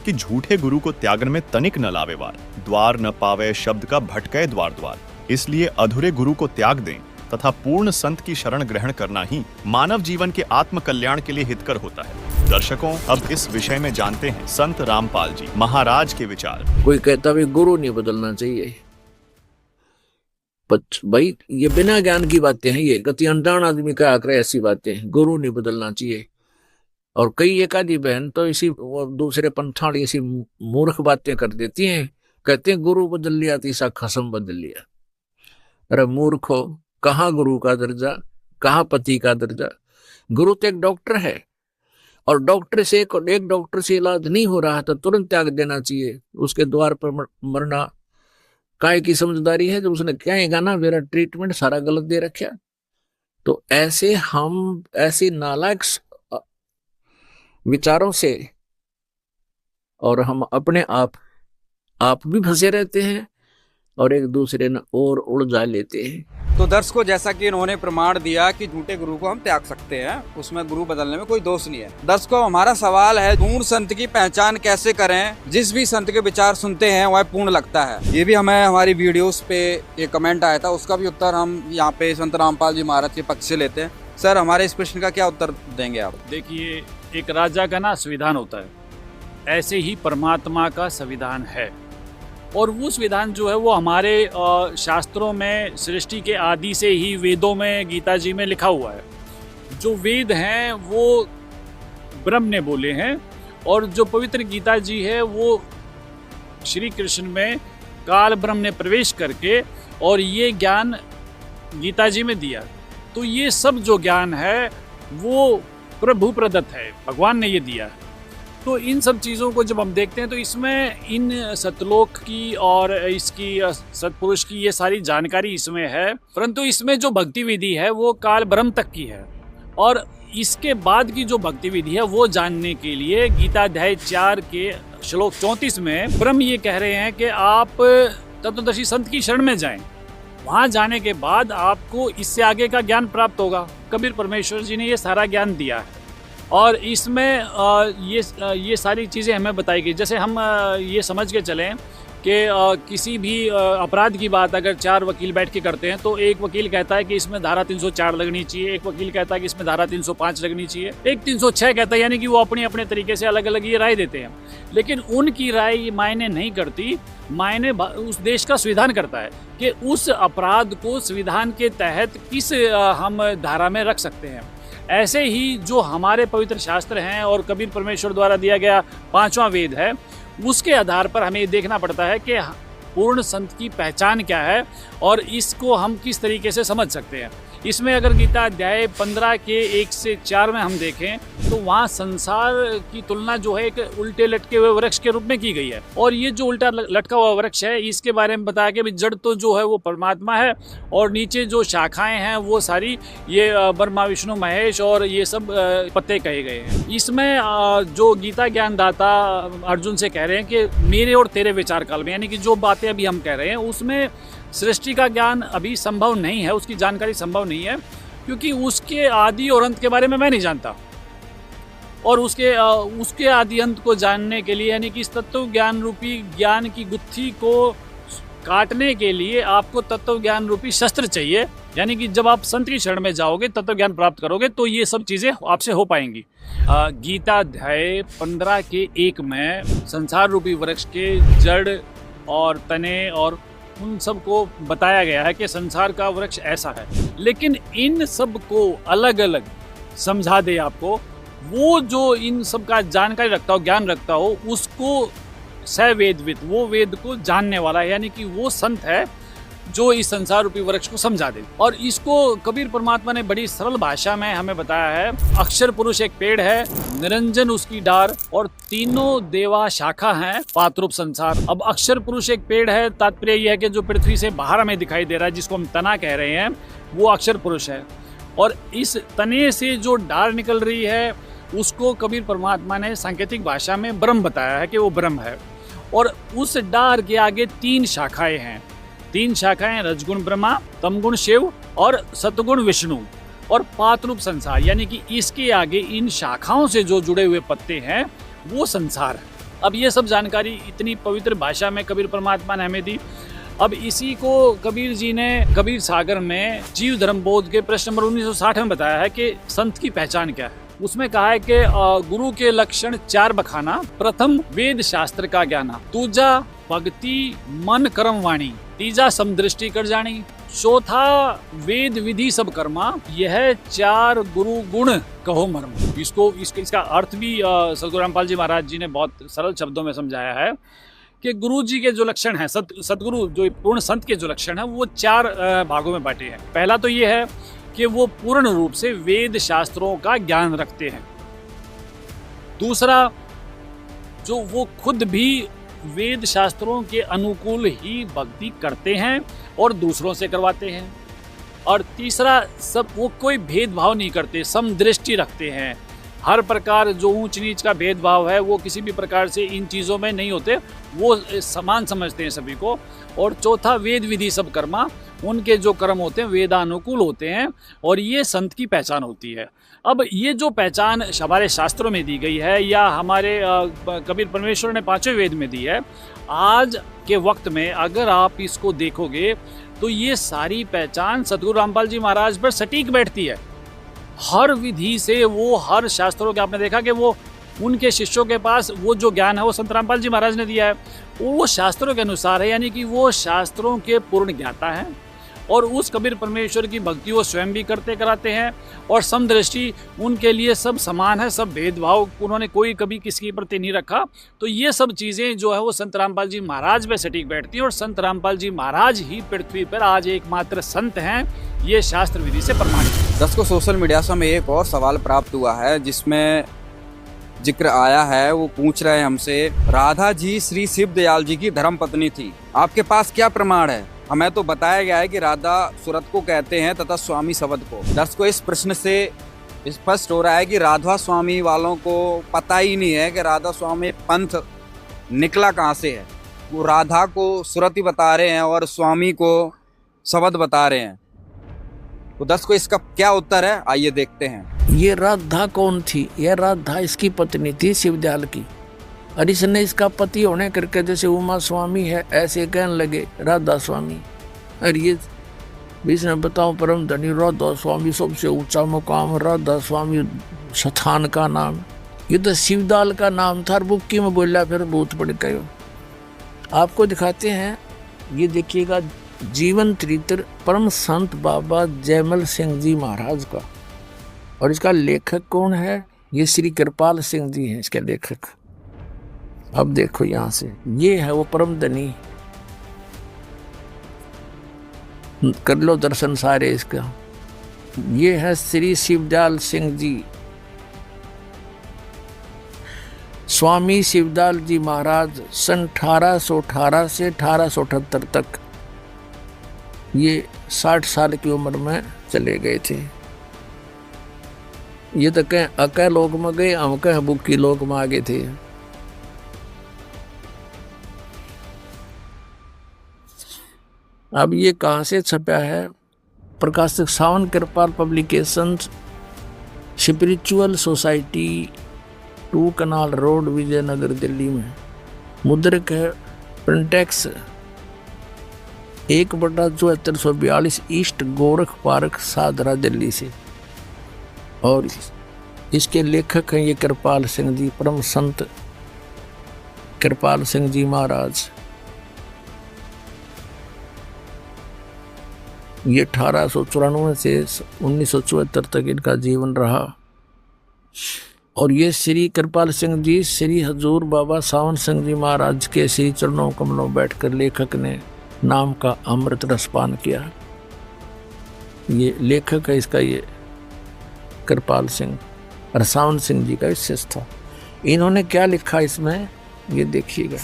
कि झूठे गुरु को त्यागन में तनिक न लावे वार, द्वार न पावे शब्द का भटके द्वार द्वार। इसलिए अधूरे गुरु को त्याग दें तथा पूर्ण संत की शरण ग्रहण करना ही मानव जीवन के आत्म कल्याण के लिए हितकर होता है। दर्शकों, अब इस विषय में जानते हैं संत रामपाल जी महाराज के विचार। कोई कहता भी गुरु नहीं बदलना चाहिए, भाई ये बिना ज्ञान की बातें हैं, ये गति अनजान आदमी कहा करे ऐसी बातें हैं, गुरु नहीं बदलना चाहिए। और कई एक आधी बहन तो इसी वो दूसरे पंथाड़ी ऐसी मूर्ख बातें कर देती हैं, कहते हैं गुरु बदल लिया तो ईसा खसम बदल लिया। अरे मूर्खो, कहाँ गुरु का दर्जा, कहाँ पति का दर्जा? गुरु तो एक डॉक्टर है, और डॉक्टर से एक डॉक्टर से इलाज नहीं हो रहा तो तुरंत त्याग देना चाहिए, उसके द्वार पर मरना काय की समझदारी है जब उसने कहेगा ना मेरा ट्रीटमेंट सारा गलत दे रखा। तो ऐसे हम ऐसे नालायक विचारों से और हम अपने आप भी फंसे रहते हैं और एक दूसरे ने और उलझा लेते हैं। तो दर्शकों, जैसा कि इन्होंने प्रमाण दिया कि झूठे गुरु को हम त्याग सकते हैं, उसमें गुरु बदलने में कोई दोष नहीं है। दर्शकों, हमारा सवाल है पूर्ण संत की पहचान कैसे करें? जिस भी संत के विचार सुनते हैं वह पूर्ण लगता है। ये भी हमें हमारी वीडियोस पे एक कमेंट आया था, उसका भी उत्तर हम यहाँ पे संत रामपाल जी महाराज के पक्ष से लेते हैं। सर, हमारे इस प्रश्न का क्या उत्तर देंगे आप? देखिए, एक राजा का ना संविधान होता है, ऐसे ही परमात्मा का संविधान है, और वो संविधान जो है वो हमारे शास्त्रों में सृष्टि के आदि से ही वेदों में, गीता जी में लिखा हुआ है। जो वेद हैं वो ब्रह्म ने बोले हैं, और जो पवित्र गीता जी है वो श्री कृष्ण में काल ब्रह्म ने प्रवेश करके और ये ज्ञान गीता जी में दिया। तो ये सब जो ज्ञान है वो प्रभु प्रदत्त है, भगवान ने ये दिया है। तो इन सब चीज़ों को जब हम देखते हैं तो इसमें इन सतलोक की और इसकी सतपुरुष की ये सारी जानकारी इसमें है, परंतु इसमें जो भक्ति विधि है वो काल ब्रह्म तक की है, और इसके बाद की जो भक्ति विधि है वो जानने के लिए गीता अध्याय 4 के श्लोक 34 में ब्रह्म ये कह रहे हैं कि आप तत्वदर्शी संत की शरण में जाएं, वहाँ जाने के बाद आपको इससे आगे का ज्ञान प्राप्त होगा। कबीर परमेश्वर जी ने ये सारा ज्ञान दिया है, और इसमें ये सारी चीज़ें हमें बताई गई। जैसे हम ये समझ के चलें कि किसी भी अपराध की बात अगर 4 वकील बैठ के करते हैं तो एक वकील कहता है कि इसमें धारा 304 लगनी चाहिए, एक वकील कहता है कि इसमें धारा 305 लगनी चाहिए, एक 306 कहता है, यानी कि वो अपने अपने तरीके से अलग अलग ये राय देते हैं। लेकिन उनकी राय ये मायने नहीं करती, मायने उस देश का संविधान करता है कि उस अपराध को संविधान के तहत किस हम धारा में रख सकते हैं। ऐसे ही जो हमारे पवित्र शास्त्र हैं और कबीर परमेश्वर द्वारा दिया गया 5वां वेद है, उसके आधार पर हमें देखना पड़ता है कि पूर्ण संत की पहचान क्या है और इसको हम किस तरीके से समझ सकते हैं। इसमें अगर गीता अध्याय 15 के 1 से 4 में हम देखें तो वहाँ संसार की तुलना जो है एक उल्टे लटके हुए वृक्ष के रूप में की गई है, और ये जो उल्टा लटका हुआ वृक्ष है इसके बारे में बताया कि जड़ तो जो है वो परमात्मा है, और नीचे जो शाखाएं हैं वो सारी ये ब्रह्मा विष्णु महेश और ये सब पत्ते कहे गए हैं। इसमें जो गीता ज्ञानदाता अर्जुन से कह रहे हैं कि मेरे और तेरे विचार काल में, यानी कि जो बातें अभी हम कह रहे हैं उसमें सृष्टि का ज्ञान अभी संभव नहीं है, उसकी जानकारी संभव नहीं है, क्योंकि उसके आदि और अंत के बारे में मैं नहीं जानता, और उसके आदि अंत को जानने के लिए, यानी कि इस तत्व ज्ञान रूपी ज्ञान की गुत्थी को काटने के लिए आपको तत्व ज्ञान रूपी शस्त्र चाहिए। यानी कि जब आप संत की शरण में जाओगे, तत्व ज्ञान प्राप्त करोगे, तो ये सब चीज़ें आपसे हो पाएंगी। गीता अध्याय 15 के 1 में संसार रूपी वृक्ष के जड़ और तने और उन सब को बताया गया है कि संसार का वृक्ष ऐसा है। लेकिन इन सब को अलग अलग समझा दे आपको, वो जो इन सब का जानकारी रखता हो, ज्ञान रखता हो, उसको सवेदविद, वो वेद को जानने वाला है, यानी कि वो संत है जो इस संसार रूपी वृक्ष को समझा दे। और इसको कबीर परमात्मा ने बड़ी सरल भाषा में हमें बताया है। अक्षर पुरुष एक पेड़ है, निरंजन उसकी डार, और तीनों देवा शाखा हैं, पातरूप संसार। अब अक्षर पुरुष एक पेड़ है, तात्पर्य यह है कि जो पृथ्वी से बाहर हमें दिखाई दे रहा है, जिसको हम तना कह रहे हैं, वो अक्षर पुरुष है। और इस तने से जो डार निकल रही है उसको कबीर परमात्मा ने सांकेतिक भाषा में ब्रह्म बताया है कि वो ब्रह्म है। और उस डार के आगे 3 शाखाएं हैं, 3 शाखाएं, रजगुण ब्रह्मा, तमगुण शिव और सतगुण विष्णु, और पातरूप संसार, यानी कि इसके आगे इन शाखाओं से जो जुड़े हुए पत्ते हैं वो संसार है। अब ये सब जानकारी इतनी पवित्र भाषा में कबीर परमात्मा ने हमें दी। अब इसी को कबीर जी ने कबीर सागर में जीव धर्म बोध के प्रश्न नंबर 1960 में बताया है कि संत की पहचान क्या है। उसमें कहा है कि गुरु के लक्षण 4 बखाना। प्रथम वेद शास्त्र का ज्ञाना, दूजा भक्ति मन कर्म वाणी, तीजा समदृष्टि कर जानी, चौथा वेद विधि सब कर्मा, यह 4 गुरु गुण कहो मर्म। इसका अर्थ भी सदगुरु रामपाल जी महाराज जी ने बहुत सरल शब्दों में समझाया है कि गुरु जी के जो लक्षण हैं, सदगुरु जो पूर्ण संत के जो लक्षण हैं, वो 4 भागों में बांटे हैं। पहला तो ये है कि वो पूर्ण रूप से वेद शास्त्रों का ज्ञान रखते हैं। दूसरा, जो वो खुद भी वेद शास्त्रों के अनुकूल ही भक्ति करते हैं और दूसरों से करवाते हैं। और तीसरा, सब वो कोई भेदभाव नहीं करते, समदृष्टि रखते हैं। हर प्रकार जो ऊंच नीच का भेदभाव है वो किसी भी प्रकार से इन चीज़ों में नहीं होते, वो समान समझते हैं सभी को। और चौथा, वेद विधि सब कर्मा, उनके जो कर्म होते हैं वेदानुकूल होते हैं और ये संत की पहचान होती है। अब ये जो पहचान हमारे शास्त्रों में दी गई है या हमारे कबीर परमेश्वर ने 5वें वेद में दी है, आज के वक्त में अगर आप इसको देखोगे तो ये सारी पहचान सदगुरु रामपाल जी महाराज पर सटीक बैठती है। हर विधि से वो हर शास्त्रों के, आपने देखा कि वो उनके शिष्यों के पास वो जो ज्ञान है वो संत रामपाल जी महाराज ने दिया है, वो शास्त्रों के अनुसार है, यानी कि वो शास्त्रों के पूर्ण ज्ञाता हैं और उस कबीर परमेश्वर की भक्ति वो स्वयं भी करते कराते हैं। और समदृष्टि उनके लिए सब समान है, सब भेदभाव उन्होंने कोई कभी किसी के प्रति नहीं रखा। तो ये सब चीज़ें जो है वो संत रामपाल जी महाराज पे सटीक बैठती हैं और संत रामपाल जी महाराज ही पृथ्वी पर आज एकमात्र संत हैं, ये शास्त्र विधि से प्रमाणित है। दोस्तों, सोशल मीडिया से हमें एक और सवाल प्राप्त हुआ है जिसमें जिक्र आया है। वो पूछ रहे हैं हमसे, राधा जी श्री शिव दयाल जी की धर्मपत्नी थी, आपके पास क्या प्रमाण है? हमें तो बताया गया है कि राधा सूरत को कहते हैं तथा स्वामी शब्द को। दर्शकों, इस प्रश्न से स्पष्ट हो रहा है कि राधा स्वामी वालों को पता ही नहीं है कि राधा स्वामी पंथ निकला कहाँ से है। वो राधा को सूरत बता रहे हैं और स्वामी को शब्द बता रहे हैं। तो दर्शकों, इसका क्या उत्तर है, आइए देखते हैं। ये राधा कौन थी? यह राधा इसकी पत्नी थी शिवदयाल की, और इसने इसका पति होने करके जैसे उमा स्वामी है ऐसे कहने लगे राधा स्वामी। और ये इसने बताओ परम धनी राधा स्वामी सबसे ऊंचा मुकाम, राधा स्वामी स्थान का नाम, ये तो शिवदयाल का नाम था। बुक्की में बोला फिर भूत पड़ गए। आपको दिखाते हैं, ये देखिएगा जीवन चरित्र परम संत बाबा जयमल सिंह जी महाराज का। और इसका लेखक कौन है? ये श्री कृपाल सिंह जी हैं इसके लेखक। अब देखो यहाँ से, ये है वो परम धनी, कर लो दर्शन सारे इसका। ये है श्री शिवदयाल सिंह जी, स्वामी शिवदयाल जी महाराज सन 1818 से 1878 तक ये 60 साल की उम्र में चले गए थे। ये तो कहें अकह लोग में गए, हम कहें बुक्की लोग में आगे थे। अब ये कहाँ से छपा है? प्रकाशक सावन कृपाल publications, spiritual society, 2 canal road, Vijayanagar, Delhi में। मुद्रक है printex 1/7442 east Gorakh park, Sadra, Delhi से। और इसके लेखक हैं ये कृपाल सिंह जी, परम संत कृपाल सिंह जी महाराज। ये 1894 से 1974 तक इनका जीवन रहा। और ये श्री कृपाल सिंह जी श्री हजूर बाबा सावन सिंह जी महाराज के श्री चरणों कमलों बैठकर लेखक ने नाम का अमृत रसपान किया। ये लेखक है इसका, ये कृपाल सिंह और सावन सिंह जी का शिष्य था। इन्होंने क्या लिखा इसमें, ये देखिएगा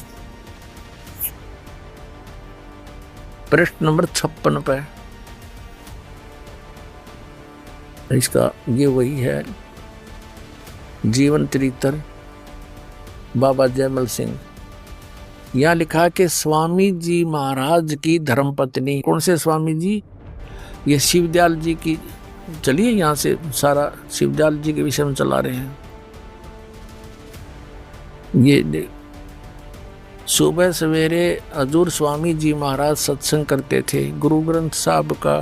पृष्ठ नंबर 56 पे। इसका ये वही है जीवन चरित्र बाबा जयमल सिंह। यहाँ लिखा कि स्वामी जी महाराज की धर्मपत्नी। कौन से स्वामी जी? ये शिवदयाल जी की। चलिए यहाँ से सारा शिवदयाल जी के विषय में चला रहे हैं। ये सुबह सवेरे हजूर स्वामी जी महाराज सत्संग करते थे। गुरु ग्रंथ साहब का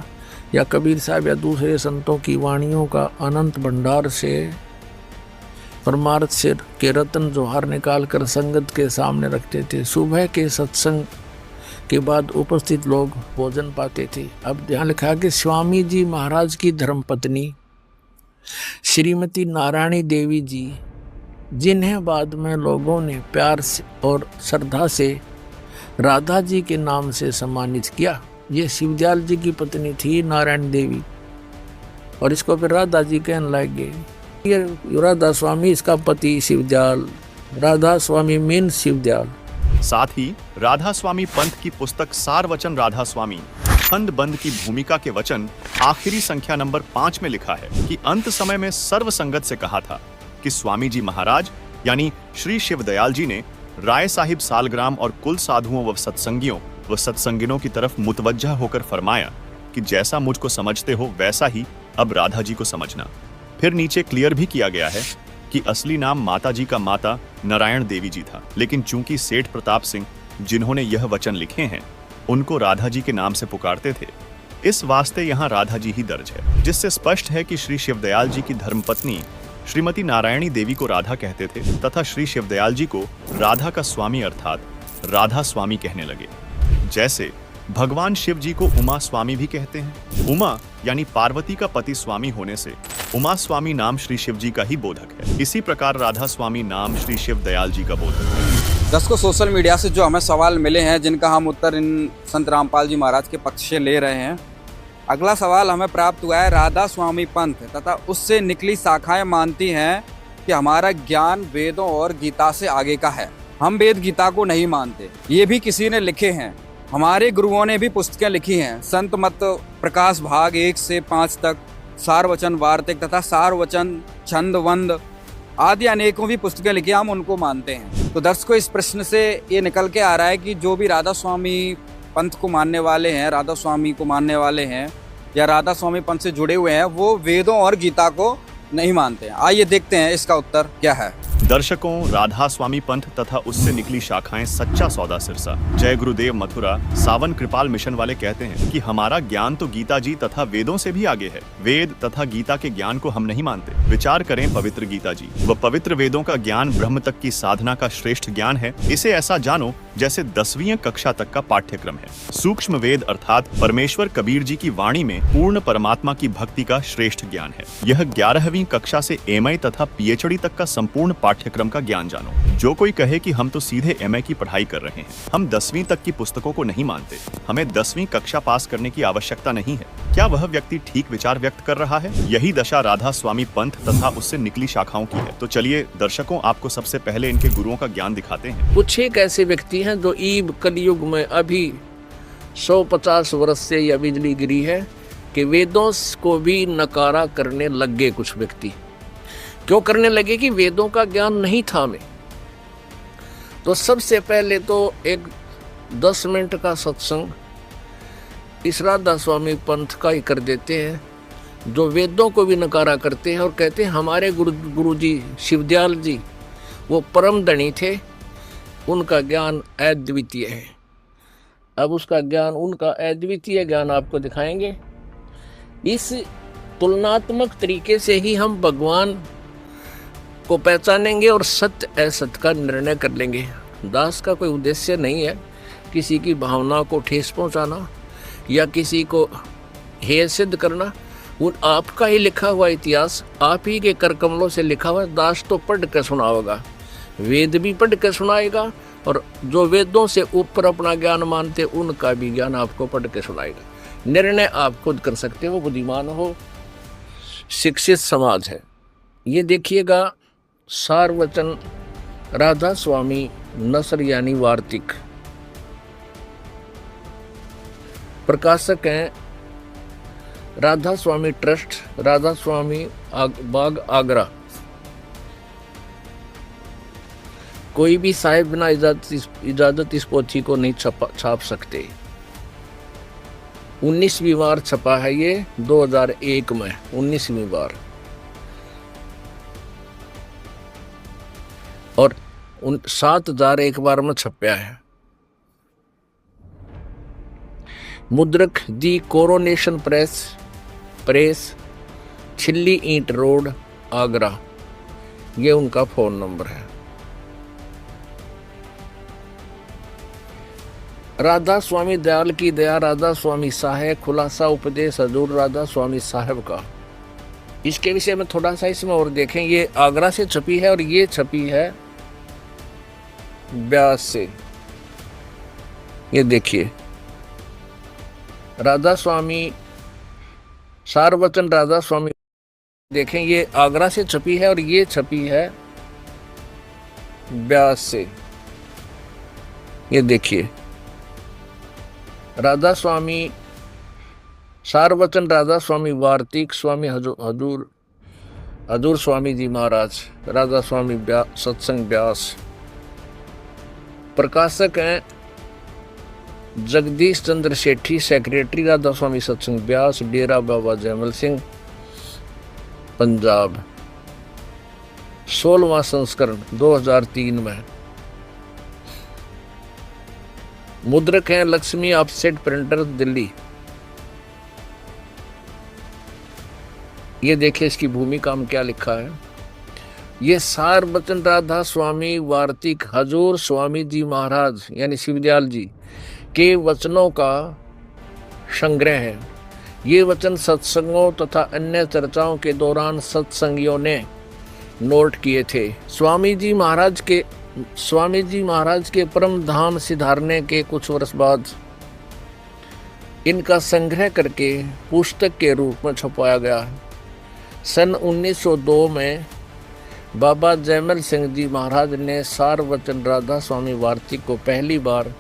या कबीर साहब या दूसरे संतों की वाणियों का अनंत भंडार से परमार्थ से के रत्न जोहार निकाल कर संगत के सामने रखते थे। सुबह के सत्संग के बाद उपस्थित लोग भोजन पाते थे। अब यहाँ लिखा कि स्वामी जी महाराज की धर्मपत्नी श्रीमती नारायणी देवी जी, जिन्हें बाद में लोगों ने प्यार से और श्रद्धा से राधा जी के नाम से सम्मानित किया। ये शिवदयाल जी की पत्नी थी नारायण देवी, और इसको फिर राधा जी कहने लग गए। ये राधा स्वामी इसका पति शिवदयाल, राधा स्वामी मीन शिवदयाल। साथ ही राधा स्वामी पंथ की पुस्तक सार वचन राधा स्वामी खंड बंद की भूमिका के वचन आखिरी संख्या नंबर 5 में लिखा है कि अंत समय में सर्व संगत से कहा था कि स्वामी जी महाराज यानी श्री शिवदयाल जी ने राय साहिब सालग्राम और कुल साधुओं व सत्संगियों व सत्संगिनों की तरफ मुतवज्जा होकर फरमाया कि जैसा मुझको समझते हो वैसा ही अब राधा जी को समझना। फिर नीचे क्लियर भी किया गया है कि असली नाम माता जी का माता नारायण देवी जी था, लेकिन चूंकि सेठ प्रताप सिंह जिन्होंने यह वचन लिखे हैं उनको राधा जी के नाम से पुकारते थे, इस वास्ते यहाँ राधा जी ही दर्ज है, जिससे स्पष्ट है कि श्री शिवदयाल जी की धर्मपत्नी श्रीमती नारायणी देवी को राधा कहते थे तथा श्री शिवदयाल जी को राधा का स्वामी अर्थात राधा स्वामी कहने लगे। जैसे भगवान शिव जी को उमा स्वामी भी कहते हैं। उमा यानी पार्वती का पति स्वामी होने से उमा स्वामी नाम श्री शिव जी का ही बोधक है। इसी प्रकार राधा स्वामी नाम श्री शिवदयाल जी का बोधक है। दर्शकों, सोशल मीडिया से जो हमें सवाल मिले हैं जिनका हम उत्तर इन संत रामपाल जी महाराज के पक्ष से ले रहे हैं। अगला सवाल हमें प्राप्त हुआ है, राधा स्वामी पंथ तथा उससे निकली शाखाएं मानती हैं कि हमारा ज्ञान वेदों और गीता से आगे का है। हम वेद गीता को नहीं मानते। ये भी किसी ने लिखे हैं, हमारे गुरुओं ने भी पुस्तकें लिखी हैं। संत मत प्रकाश भाग 1 से 5 तक, सारवचन वार्तिक तथा सारवचन छंद वंद आदि अनेकों भी पुस्तकें लिखी, हम उनको मानते हैं। तो दर्शकों, इस प्रश्न से ये निकल के आ रहा है कि जो भी राधा स्वामी पंथ को मानने वाले हैं, राधा स्वामी को मानने वाले हैं या राधा स्वामी पंथ से जुड़े हुए हैं, वो वेदों और गीता को नहीं मानते हैं। आइए देखते हैं इसका उत्तर क्या है। दर्शकों, राधा स्वामी पंथ तथा उससे निकली शाखाएं सच्चा सौदा सिरसा जय गुरुदेव मथुरा सावन कृपाल मिशन वाले कहते हैं कि हमारा ज्ञान तो गीता जी तथा वेदों से भी आगे है। वेद तथा गीता के ज्ञान को हम नहीं मानते। विचार करें पवित्र गीता जी व पवित्र वेदों का ज्ञान ब्रह्म तक की साधना का श्रेष्ठ ज्ञान है। इसे ऐसा जानो जैसे 10वीं कक्षा तक का पाठ्यक्रम है। सूक्ष्म वेद अर्थात परमेश्वर कबीर जी की वाणी में पूर्ण परमात्मा की भक्ति का श्रेष्ठ ज्ञान है। यह 11वीं कक्षा से MA तथा PhD तक का संपूर्ण पाठ्यक्रम का ज्ञान जानो। जो कोई कहे कि हम तो सीधे MA की पढ़ाई कर रहे हैं, हम 10वीं तक की पुस्तकों को नहीं मानते, हमें 10वीं कक्षा पास करने की आवश्यकता नहीं है, क्या वह व्यक्ति ठीक विचार व्यक्त कर रहा है? यही दशा राधा स्वामी पंथ तथा उससे निकली शाखाओं की है। तो चलिए दर्शकों, आपको सबसे पहले इनके गुरुओं का ज्ञान दिखाते हैं। कुछ एक ऐसे व्यक्ति हैं जो ईब कलयुग में अभी 150 वर्ष से यह बिजली गिरी है कि वेदों को भी नकारा करने लग गए। कुछ व्यक्ति क्यों करने लगे कि वेदों का ज्ञान नहीं था हमें। तो सबसे पहले तो एक 10 मिनट का सत्संग इस राधा स्वामी पंथ का ही कर देते हैं, जो वेदों को भी नकारा करते हैं और कहते हैं हमारे गुरु जी शिवदयाल जी वो परम धनी थे, उनका ज्ञान अद्वितीय है। अब उसका ज्ञान, उनका अद्वितीय ज्ञान आपको दिखाएंगे। इस तुलनात्मक तरीके से ही हम भगवान को पहचानेंगे और सत्य असत्य का निर्णय कर लेंगे। दास का कोई उद्देश्य नहीं है किसी की भावना को ठेस पहुंचाना या किसी को हेय सिद्ध करना। उन आपका ही लिखा हुआ इतिहास, आप ही के कर कमलों से लिखा हुआ दास तो पढ़ कर सुनाओगा, वेद भी पढ़ कर सुनाएगा, और जो वेदों से ऊपर अपना ज्ञान मानते उनका भी ज्ञान आपको पढ़ के सुनाएगा। निर्णय आप खुद कर सकते हो, बुद्धिमान हो, शिक्षित समाज है। ये देखिएगा सारवचन राधा स्वामी नसर यानी वार्तिक, प्रकाशक हैं राधा स्वामी ट्रस्ट, राधा स्वामी बाग आगरा। कोई भी साहिब बिना इजाजत इस पोथी को नहीं छाप सकते। 19वीं बार छपा है ये 2001 में, 19वीं बार। और 7,000 एक बार में छपया है। मुद्रक दी कोरोनेशन प्रेस, छिल्ली ईंट रोड, आगरा। ये उनका फोन नंबर है। राधा स्वामी दयाल की दया, राधा स्वामी साहेब, खुलासा उपदेश हजूर राधा स्वामी साहेब का। इसके विषय में थोड़ा सा इसमें और देखें। ये आगरा से छपी है और ये छपी है ब्यास से। ये देखिए, राधा स्वामी सारवचन राधा स्वामी, देखें ये आगरा से छपी है और ये छपी है ब्यास से। ये देखिए, राधा स्वामी सारवचन राधा स्वामी वार्तिक स्वामी हजूर स्वामी जी महाराज, राधा स्वामी सत्संग ब्यास। प्रकाशक हैं जगदीश चंद्र सेठी, सेक्रेटरी राधा स्वामी सत्संग ब्यास, डेरा बाबा जयमल सिंह, पंजाब। 16वां संस्करण 2003 में। मुद्रक हैं लक्ष्मी ऑफसेट प्रिंटर, दिल्ली। ये देखिए इसकी भूमिका में क्या लिखा है। ये सारवचन राधा स्वामी वार्तिक हजूर स्वामी जी महाराज यानी शिवदयाल जी के वचनों का संग्रह है। ये वचन सत्संगों तथा अन्य चर्चाओं के दौरान सत्संगियों ने नोट किए थे। स्वामी जी महाराज के परम धाम सिधारने के कुछ वर्ष बाद इनका संग्रह करके पुस्तक के रूप में छपाया गया। सन 1902 में बाबा जयमल सिंह जी महाराज ने सारवचन राधा स्वामी वार्तिक को पहली बार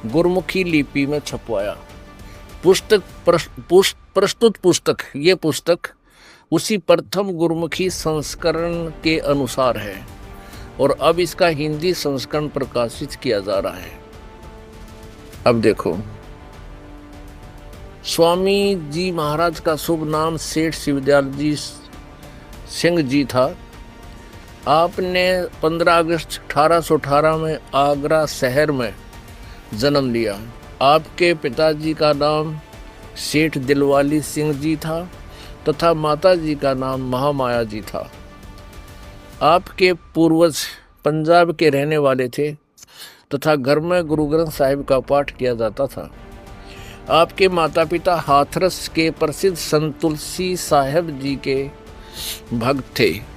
गुरमुखी लिपि में छपवाया। प्रस्तुत पुस्तक, ये पुस्तक उसी प्रथम गुरमुखी संस्करण के अनुसार है और अब इसका हिंदी संस्करण प्रकाशित किया जा रहा है। अब देखो, स्वामी जी महाराज का शुभ नाम सेठ शिवदयाल जी सिंह जी था। आपने 15 अगस्त 1818 में आगरा शहर में जन्म लिया। आपके पिताजी का नाम सेठ दिलवाली सिंह जी था तथा माताजी का नाम महामाया जी था। आपके पूर्वज पंजाब के रहने वाले थे तथा घर में गुरु ग्रंथ साहिब का पाठ किया जाता था। आपके माता पिता हाथरस के प्रसिद्ध संत तुलसी साहेब जी के भक्त थे।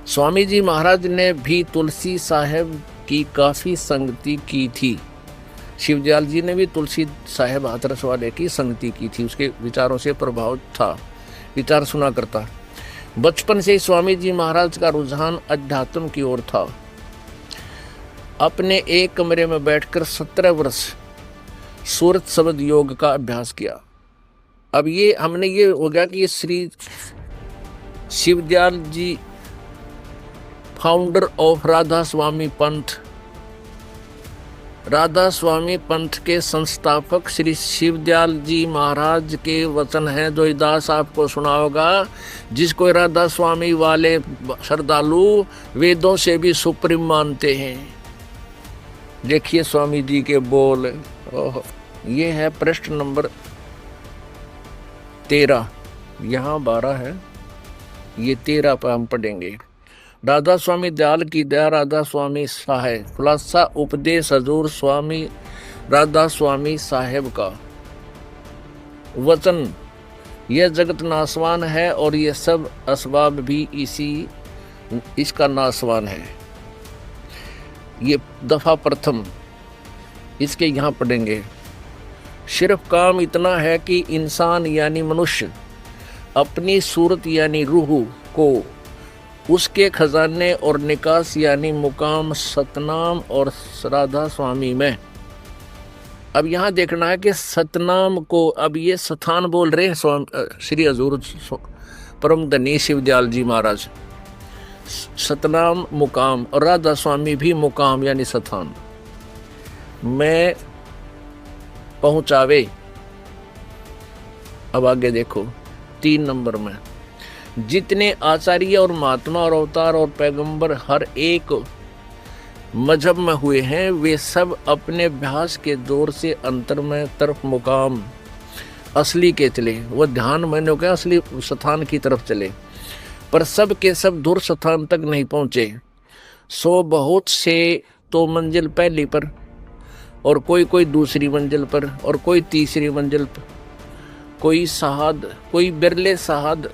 स्वामी जी महाराज ने भी तुलसी साहेब की काफ़ी संगति की थी। शिवदयाल जी ने भी तुलसी साहेब हाथरस वाले की संगति की थी, उसके विचारों से प्रभावित था, विचार सुना करता। बचपन से ही स्वामी जी महाराज का रुझान अध्यात्म की ओर था। अपने एक कमरे में बैठकर 17 वर्ष सूरत शब्द योग का अभ्यास किया। अब ये हमने ये हो गया कि ये श्री शिवदयाल जी फाउंडर ऑफ राधा स्वामी पंथ, राधा स्वामी पंथ के संस्थापक श्री शिवदयाल जी महाराज के वचन हैं जो दास आपको सुना होगा। जिसको राधा स्वामी वाले श्रद्धालु वेदों से भी सुप्रीम मानते हैं। देखिए स्वामी जी के बोल। ये है प्रश्न नंबर 13, यहाँ 12 है, ये 13 पर हम पढ़ेंगे। राधा स्वामी दयाल की दया, राधा स्वामी साहेब, खुलासा उपदेश हजूर स्वामी राधा स्वामी साहेब का वचन। यह जगत नासवान है और ये सब असबाब भी इसका नासवान है। ये दफा प्रथम इसके यहाँ पढ़ेंगे। सिर्फ काम इतना है कि इंसान यानी मनुष्य अपनी सूरत यानी रूह को उसके खजाने और निकास यानी मुकाम सतनाम और राधा स्वामी में। अब यहाँ देखना है कि सतनाम को, अब ये स्थान बोल रहे हैं श्री हजूर परम धनी शिवदयाल जी महाराज। सतनाम मुकाम और राधा स्वामी भी मुकाम यानी स्थान में पहुँचावे। अब आगे देखो 3 नंबर में, जितने आचार्य और महात्मा और अवतार और पैगंबर हर एक मजहब में हुए हैं, वे सब अपने अभ्यास के जोर से अंतर में तरफ मुकाम असली के चले। वह ध्यान मैंने क्या असली स्थान की तरफ चले, पर सब के सब दूर स्थान तक नहीं पहुँचे। सो बहुत से तो मंजिल पहली पर, और कोई दूसरी मंजिल पर, और कोई तीसरी मंजिल पर, कोई साहद, कोई बिरले साहद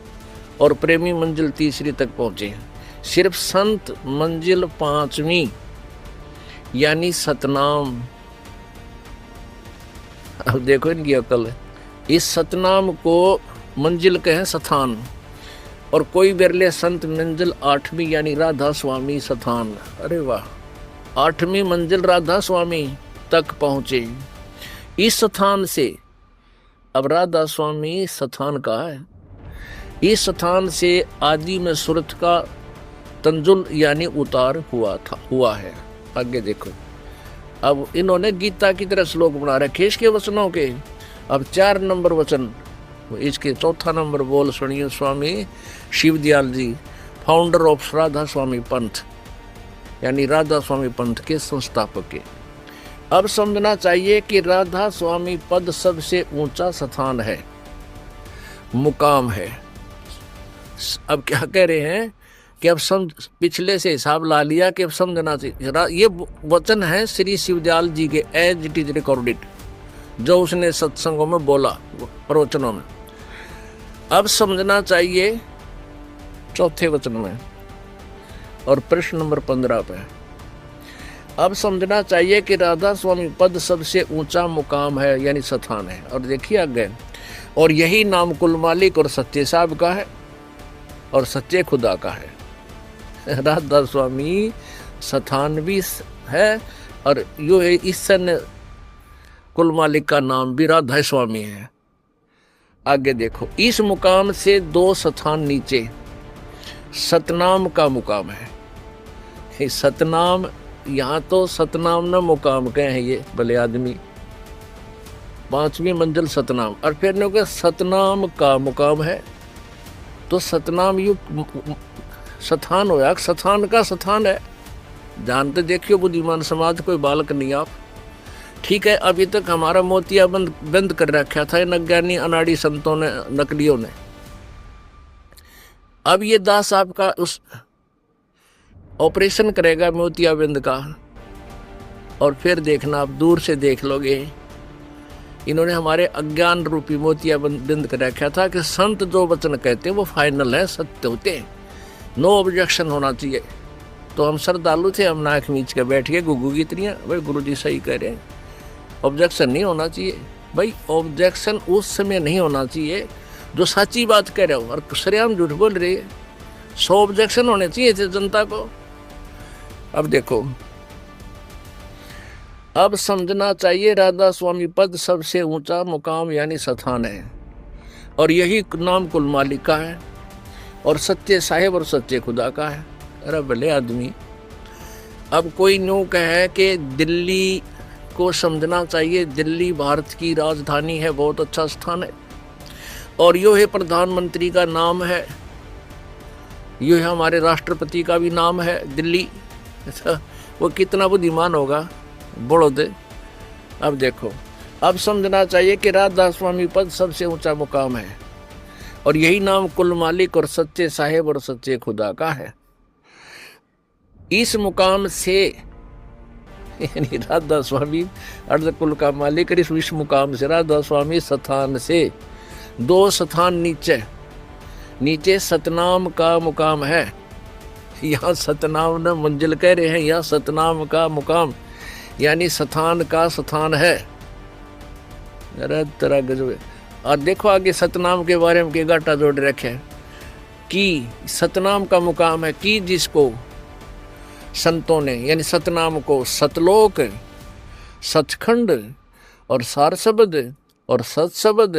और प्रेमी मंजिल तीसरी तक पहुँचे। सिर्फ संत मंजिल पांचवी यानी सतनाम। अब देखो इनकी अकल है, इस सतनाम को मंजिल कहें स्थान, और कोई बिरले संत मंजिल आठवीं यानी राधा स्वामी स्थान। अरे वाह, आठवीं मंजिल राधा स्वामी तक पहुँचे। इस स्थान से, अब राधा स्वामी स्थान का है, इस स्थान से आदि में सूरत का तंजुल यानी उतार हुआ है। आगे देखो, अब इन्होंने गीता की तरह श्लोक बना रखे इसके वचनों के। अब 4 नंबर वचन, इसके 4था नंबर बोल सुनिए। स्वामी शिवदयाल जी, फाउंडर ऑफ राधा स्वामी पंथ, यानी राधा स्वामी पंथ के संस्थापक के। अब समझना चाहिए कि राधा स्वामी पद सबसे ऊंचा स्थान है, मुकाम है। अब क्या कह रहे हैं कि अब पिछले से हिसाब ला लिया कि अब समझना चाहिए। ये वचन है श्री शिवदयाल जी के, एज इट इज रिकॉर्डेड, जो उसने सत्संगों में बोला, प्रवचनों में। अब समझना चाहिए चौथे वचन में और प्रश्न नंबर 15 पे। अब समझना चाहिए कि राधा स्वामी पद सबसे ऊंचा मुकाम है, यानी स्थान है। और देखिए आगे, और यही नाम कुल मालिक और सच्चे साहब का है और सच्चे खुदा का है। राधा स्वामी स्थान भी है और यो है, इस सन कुल मालिक का नाम भी राधा स्वामी है। आगे देखो, इस मुकाम से 2 स्थान नीचे सतनाम का मुकाम है। सतनाम, यहाँ तो सतनाम न मुकाम कहे हैं ये भले आदमी, 5वीं मंजिल सतनाम, और फिर ने कहा सतनाम का मुकाम है। तो सतनाम यू स्थान होया, स्थान का स्थान है। जानते देखियो बुद्धिमान समाज, कोई बालक नहीं आप। ठीक है, अभी तक हमारा मोतिया बंद कर रखा था इन अज्ञानी अनाड़ी संतों ने, नकलियों ने। अब ये दास साहब का उस ऑपरेशन करेगा मोतियाबिंद का, और फिर देखना, आप दूर से देख लोगे, इन्होंने हमारे अज्ञान रूपी मोतियाबिंद कर रखा था कि संत जो वचन कहते हैं वो फाइनल है, सत्य होते हैं, नो ऑब्जेक्शन होना चाहिए। तो हम श्रद्धालु थे, हम नाक मीच के बैठ गए गुगू की तरियां, भाई गुरु जी सही कह रहे हैं, ऑब्जेक्शन नहीं होना चाहिए। भाई ऑब्जेक्शन उस समय नहीं होना चाहिए जो सच्ची बात कह रहे हो, और सरेआम झूठ बोल रही है। 100 ऑब्जेक्शन होने चाहिए थे जनता को। अब देखो, अब समझना चाहिए राधा स्वामी पद सबसे ऊंचा मुकाम यानी स्थान है, और यही नाम कुल मालिक का है और सच्चे साहेब और सच्चे खुदा का है। अरे भले आदमी, अब कोई न्यू कहे कि दिल्ली को समझना चाहिए, दिल्ली भारत की राजधानी है, बहुत अच्छा स्थान है, और यो है प्रधानमंत्री का नाम है, यो है हमारे राष्ट्रपति का भी नाम है दिल्ली। वो कितना बुद्धिमान होगा, बोलो दे। अब देखो, अब समझना चाहिए कि राधा स्वामी पद सबसे ऊंचा मुकाम है, और यही नाम कुल मालिक और सच्चे साहेब और सच्चे खुदा का है। इस मुकाम से, यानी राधा स्वामी अर्ध कुल का मालिक, और इस मुकाम से राधा स्वामी स्थान से 2 स्थान नीचे सतनाम का मुकाम है। यहाँ सतनाम न मंजिल कह रहे हैं, यहाँ सतनाम का मुकाम यानी स्थान का स्थान है। अरे तरह गजब। और देखो आगे सतनाम के बारे में के गाटा जोड़ रखे कि सतनाम का मुकाम है कि जिसको संतों ने, यानी सतनाम को सतलोक, सचखंड और सार शब्द और सत शब्द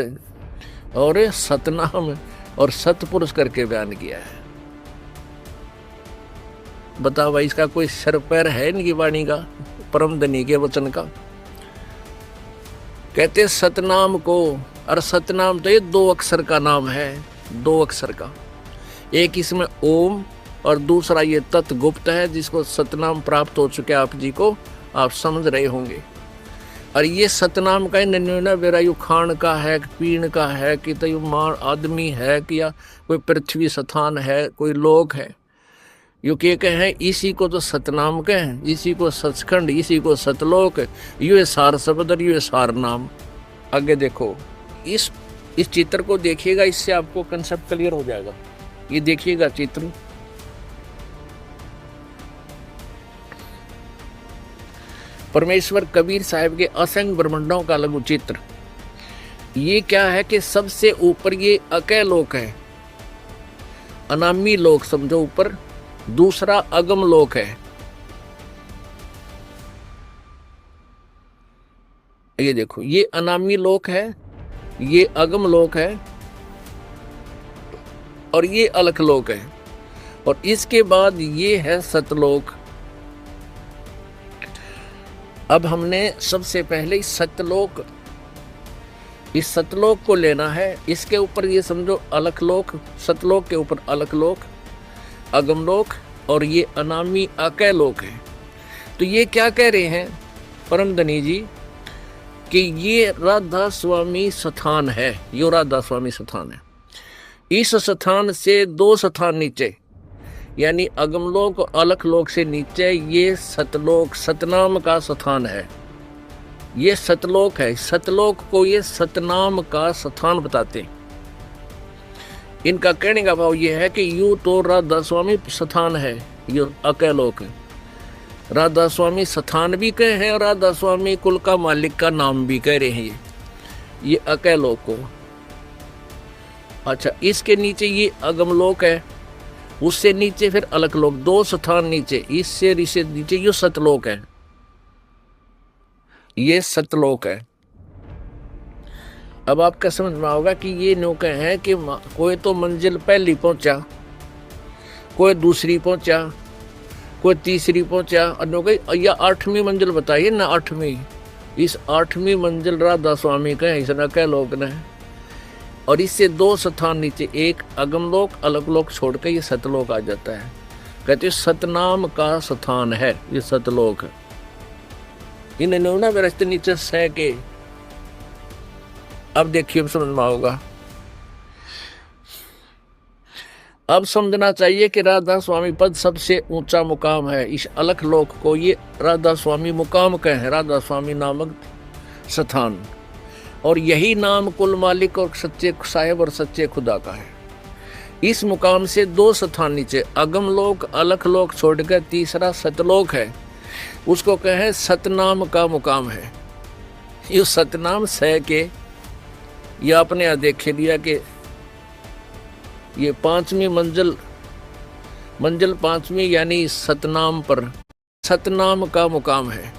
और सतनाम और सतपुरुष करके बयान किया है। बताओ भाई, इसका कोई सर पैर है इनकी वाणी का, परम धनी के वचन का। कहते सतनाम को, और सतनाम तो ये 2 अक्षर का नाम है, 2 अक्षर का। एक इसमें ओम और दूसरा ये तत् गुप्त है जिसको सतनाम प्राप्त हो चुके आप जी को, आप समझ रहे होंगे। और ये सतनाम का निर्णय मेरा यू खान का है, पीण का है, कि तो यू मार आदमी है, कि या कोई पृथ्वी स्थान है, कोई लोक है। यू के कहें इसी को तो सतनाम कहें, इसी को सचखंड, इसी को सतलोक, यू सार शब्द और यू सार नाम। आगे देखो, इस चित्र को देखिएगा, इससे आपको कंसेप्ट क्लियर हो जाएगा। ये देखिएगा चित्र, परमेश्वर कबीर साहब के असंख्य ब्रह्मांडों का लघु चित्र। ये क्या है कि सबसे ऊपर ये अकय लोक है, अनामी लोक समझो ऊपर, दूसरा अगम लोक है। ये देखो, ये अनामी लोक है, ये अगम लोक है, और ये अलख लोक है, और इसके बाद ये है सतलोक। अब हमने सबसे पहले इस सतलोक को लेना है। इसके ऊपर ये समझो अलख लोक, सतलोक के ऊपर अलख लोक, अगम लोक, और ये अनामी अकय लोक है। तो ये क्या कह रहे हैं परम धनी जी कि ये राधा स्वामी स्थान है, यो राधा स्वामी स्थान है। इस स्थान से 2 स्थान नीचे, यानी अगमलोक और अलख लोक से नीचे ये सतलोक, सतनाम का स्थान है। ये सतलोक है, सतलोक को ये सतनाम का स्थान बताते हैं। इनका कहने का भाव ये है कि यूं तो राधा स्वामी स्थान है, ये अकय लोक है। राधा स्वामी स्थान भी कहे हैं और राधा स्वामी कुल का मालिक का नाम भी कह रहे हैं ये अकय लोक को। अच्छा, इसके नीचे ये अगमलोक है, उससे नीचे फिर अलख लोक, 2 स्थान नीचे, इससे नीचे ये सतलोक है, ये सतलोक है। अब आपका समझ में होगा कि ये नौके हैं कि कोई तो मंजिल पहली पहुंचा, कोई दूसरी पहुंचा, कोई तीसरी पहुंचा, और या 8वीं मंजिल बताइए ना, 8वीं, इस 8वीं मंजिल राधा स्वामी का है, इसने कह लोग ने। और इससे 2 स्थान नीचे, एक अगमलोक अलग लोक छोड़ के ये सतलोक आ जाता है। कहते सतनाम का स्थान है ये सतलोक। इन्होंने ना रस्ते नीचे सह के, अब देखिए समझ में आओगा। अब समझना चाहिए कि राधा स्वामी पद सबसे ऊंचा मुकाम है। इस अलख लोक को ये राधा स्वामी मुकाम कहे, राधा स्वामी नामक स्थान, और यही नाम कुल मालिक और सच्चे साहेब और सच्चे खुदा का है। इस मुकाम से 2 स्थान नीचे अगम लोक अलख लोक छोड़कर तीसरा सतलोक है, उसको कहे सतनाम का मुकाम है। ये सतनाम सह के ये अपने यहाँ देखे लिया कि ये 5वीं मंजिल 5वीं, यानी सतनाम पर सतनाम का मुकाम है।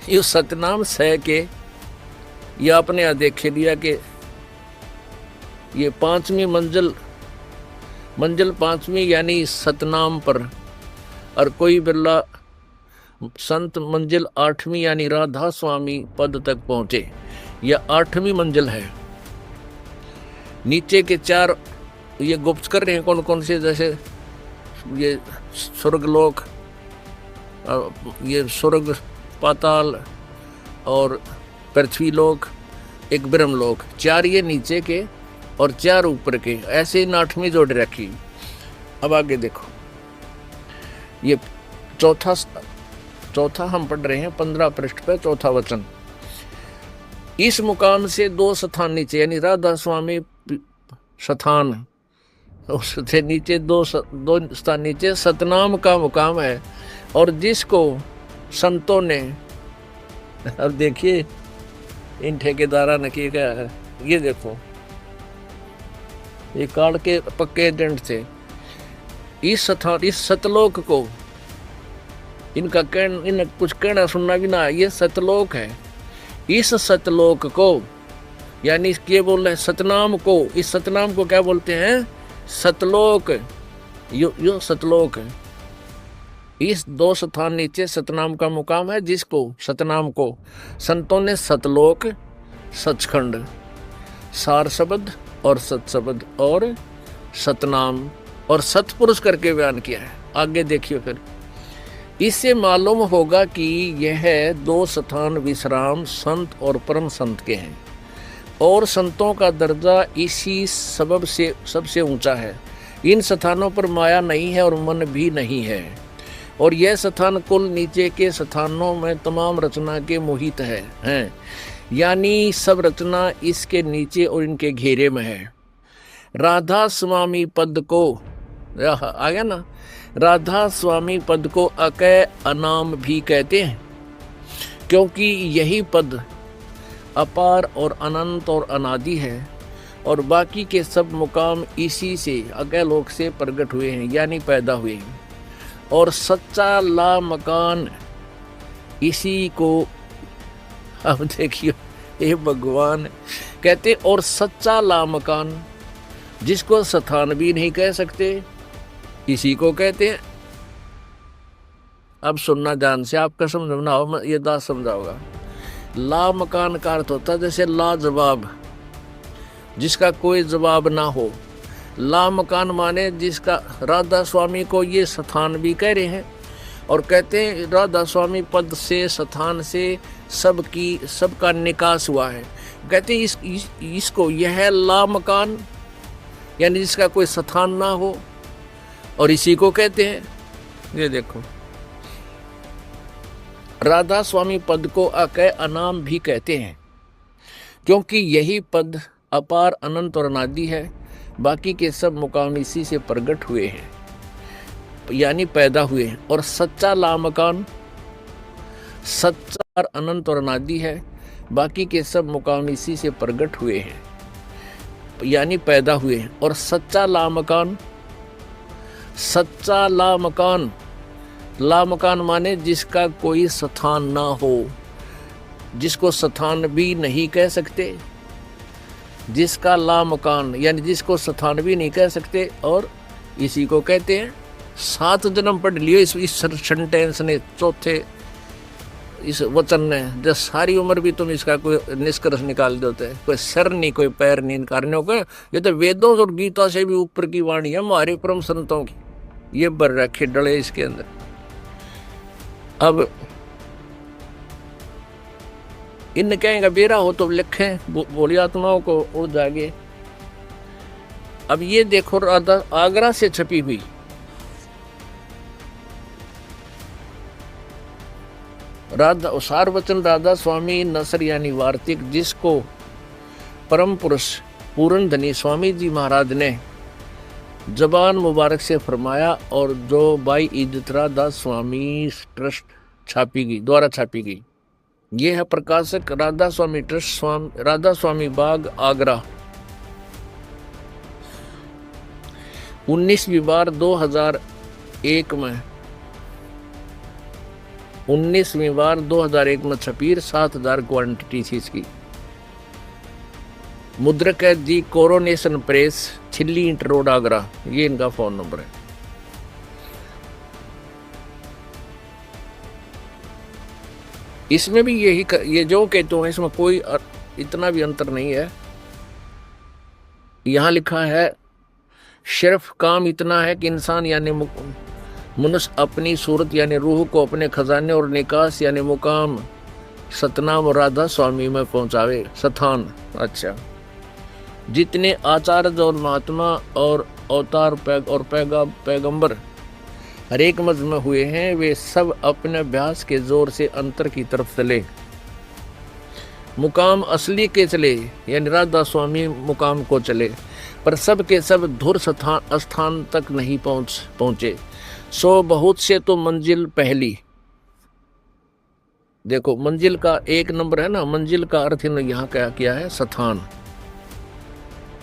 ये सतनाम सह के ये अपने यहाँ देखे लिया कि ये 5वीं मंजिल 5वीं, यानी सतनाम पर, और कोई बिरला संत मंजिल 8वीं यानी राधा स्वामी पद तक पहुँचे, यह 8वीं मंजिल है। नीचे के 4 ये गुप्त कर रहे हैं कौन कौन से, जैसे ये स्वर्गलोक, ये स्वर्ग पाताल और पृथ्वी लोक, एक ब्रह्मलोक, 4 ये नीचे के और 4 ऊपर के, ऐसे 8वीं जोड़ रखी। अब आगे देखो, ये चौथा हम पढ़ रहे हैं 15 पृष्ठ पे, चौथा वचन। इस मुकाम से 2 स्थान नीचे, यानी राधा स्वामी स्थान, उससे नीचे 2 स्थान नीचे सतनाम का मुकाम है, और जिसको संतों ने, अब देखिए इन ठेकेदारा ने किया क्या है, ये देखो ये कार्ड के पक्के एजेंट थे। इस सतलोक को इनका कुछ कहना सुनना भी ना, ये सतलोक है। इस सतलोक को, यानी ये बोल रहे हैं सतनाम को, इस सतनाम को क्या बोलते हैं, सतलोक। यो सतलोक है। इस 2 स्थान नीचे सतनाम का मुकाम है, जिसको सतनाम को संतों ने सतलोक, सचखंड, सार शब्द और सत शब्द और सतनाम और सत्पुरुष करके बयान किया है। आगे देखिए फिर, इससे मालूम होगा कि यह दो स्थान विश्राम संत और परम संत के हैं और संतों का दर्जा इसी सबब से सबसे ऊंचा है। इन स्थानों पर माया नहीं है और मन भी नहीं है, और यह स्थान कुल नीचे के स्थानों में तमाम रचना के मोहित हैं, यानी सब रचना इसके नीचे और इनके घेरे में है। राधा स्वामी पद को, आ गया ना, राधा स्वामी पद को अकय अनाम भी कहते हैं, क्योंकि यही पद अपार और अनंत और अनादि है, और बाकी के सब मुकाम इसी से अकय लोक से प्रकट हुए हैं, यानी पैदा हुए हैं। और सच्चा ला मकान इसी को, अब देखिए ये भगवान कहते, और सच्चा ला मकान जिसको स्थान भी नहीं कह सकते इसी को कहते हैं। अब सुनना ध्यान से, आपका समझना हो, ये दास समझाओगा। ला मकान का अर्थ होता है जैसे लाजवाब, जिसका कोई जवाब ना हो। ला मकान माने जिसका, राधा स्वामी को ये स्थान भी कह रहे हैं और कहते हैं राधा स्वामी पद से, स्थान से सबका निकास हुआ है। कहते हैं इसको यह ला मकान, यानी जिसका कोई स्थान ना हो, और इसी को कहते हैं। ये देखो, राधा स्वामी पद को अकय अनाम भी कहते हैं, क्योंकि यही पद अपार अनंत और अनादि है, बाकी के सब मुकाम इसी से प्रकट हुए हैं, यानी पैदा हुए हैं। और सच्चा ला मकान सच्चा और अनंत और अनादि है, बाकी के सब मुकाम इसी से प्रकट हुए हैं, यानी पैदा हुए हैं। और सच्चा ला मकान, सच्चा ला मकान, ला मकान माने जिसका कोई स्थान ना हो, जिसको स्थान भी नहीं कह सकते, जिसका ला मकान यानी जिसको स्थान भी नहीं कह सकते, और इसी को कहते हैं। 7 जन्म पढ़ लियो इस सेंटेंस ने, चौथे इस वचन ने, जब सारी उम्र भी तुम इसका कोई निष्कर्ष निकाल देते हैं। कोई सर नहीं, कोई पैर नहीं करने को। ये तो वेदों और गीता से भी ऊपर की वाणी है हमारे परम संतों की, ये बर रखे डले इसके अंदर। अब इन कहेंगे बेरा हो तो लिखें, बोली आत्माओं को उड़ जागे। अब ये देखो, राधा आगरा से छपी हुई, राधा सारवचन राधा स्वामी नसर यानी वार्तिक, जिसको परम पुरुष पूर्ण धनी स्वामी जी महाराज ने जबान मुबारक से फरमाया, और जो बाई इज्जत राधा स्वामी ट्रस्ट छापी गई, द्वारा छापी गई। ये है प्रकाशक राधा स्वामी ट्रस्ट, राधा स्वामी बाग आगरा, 19वीं बार 2001 में, 19वीं बार 2001 में छपीर, 7000 क्वांटिटी थी इसकी। मुद्रक है दी कोरोनेशन प्रेस, छिल्ली इंटर रोड आगरा, ये इनका फोन नंबर है। इसमें भी यही ये जो कहते हैं, इसमें कोई इतना भी अंतर नहीं है। यहाँ लिखा है सिर्फ काम इतना है कि इंसान यानी मनुष्य अपनी सूरत यानी रूह को अपने खजाने और निकास यानी मुकाम सतनाम और राधा स्वामी में पहुंचावे। स्थान, अच्छा, जितने आचार्य और महात्मा और अवतार पैगंबर हर एक मज़ में हुए हैं, वे सब अपने अभ्यास के जोर से अंतर की तरफ चले, मुकाम असली के चले, यानी राधा स्वामी मुकाम को चले, पर सब के सब धुर स्थान तक नहीं पहुँचे। सो बहुत से तो मंजिल पहली, देखो मंजिल का 1 नंबर है ना, मंजिल का अर्थ इन्होंने यहाँ क्या किया है, स्थान।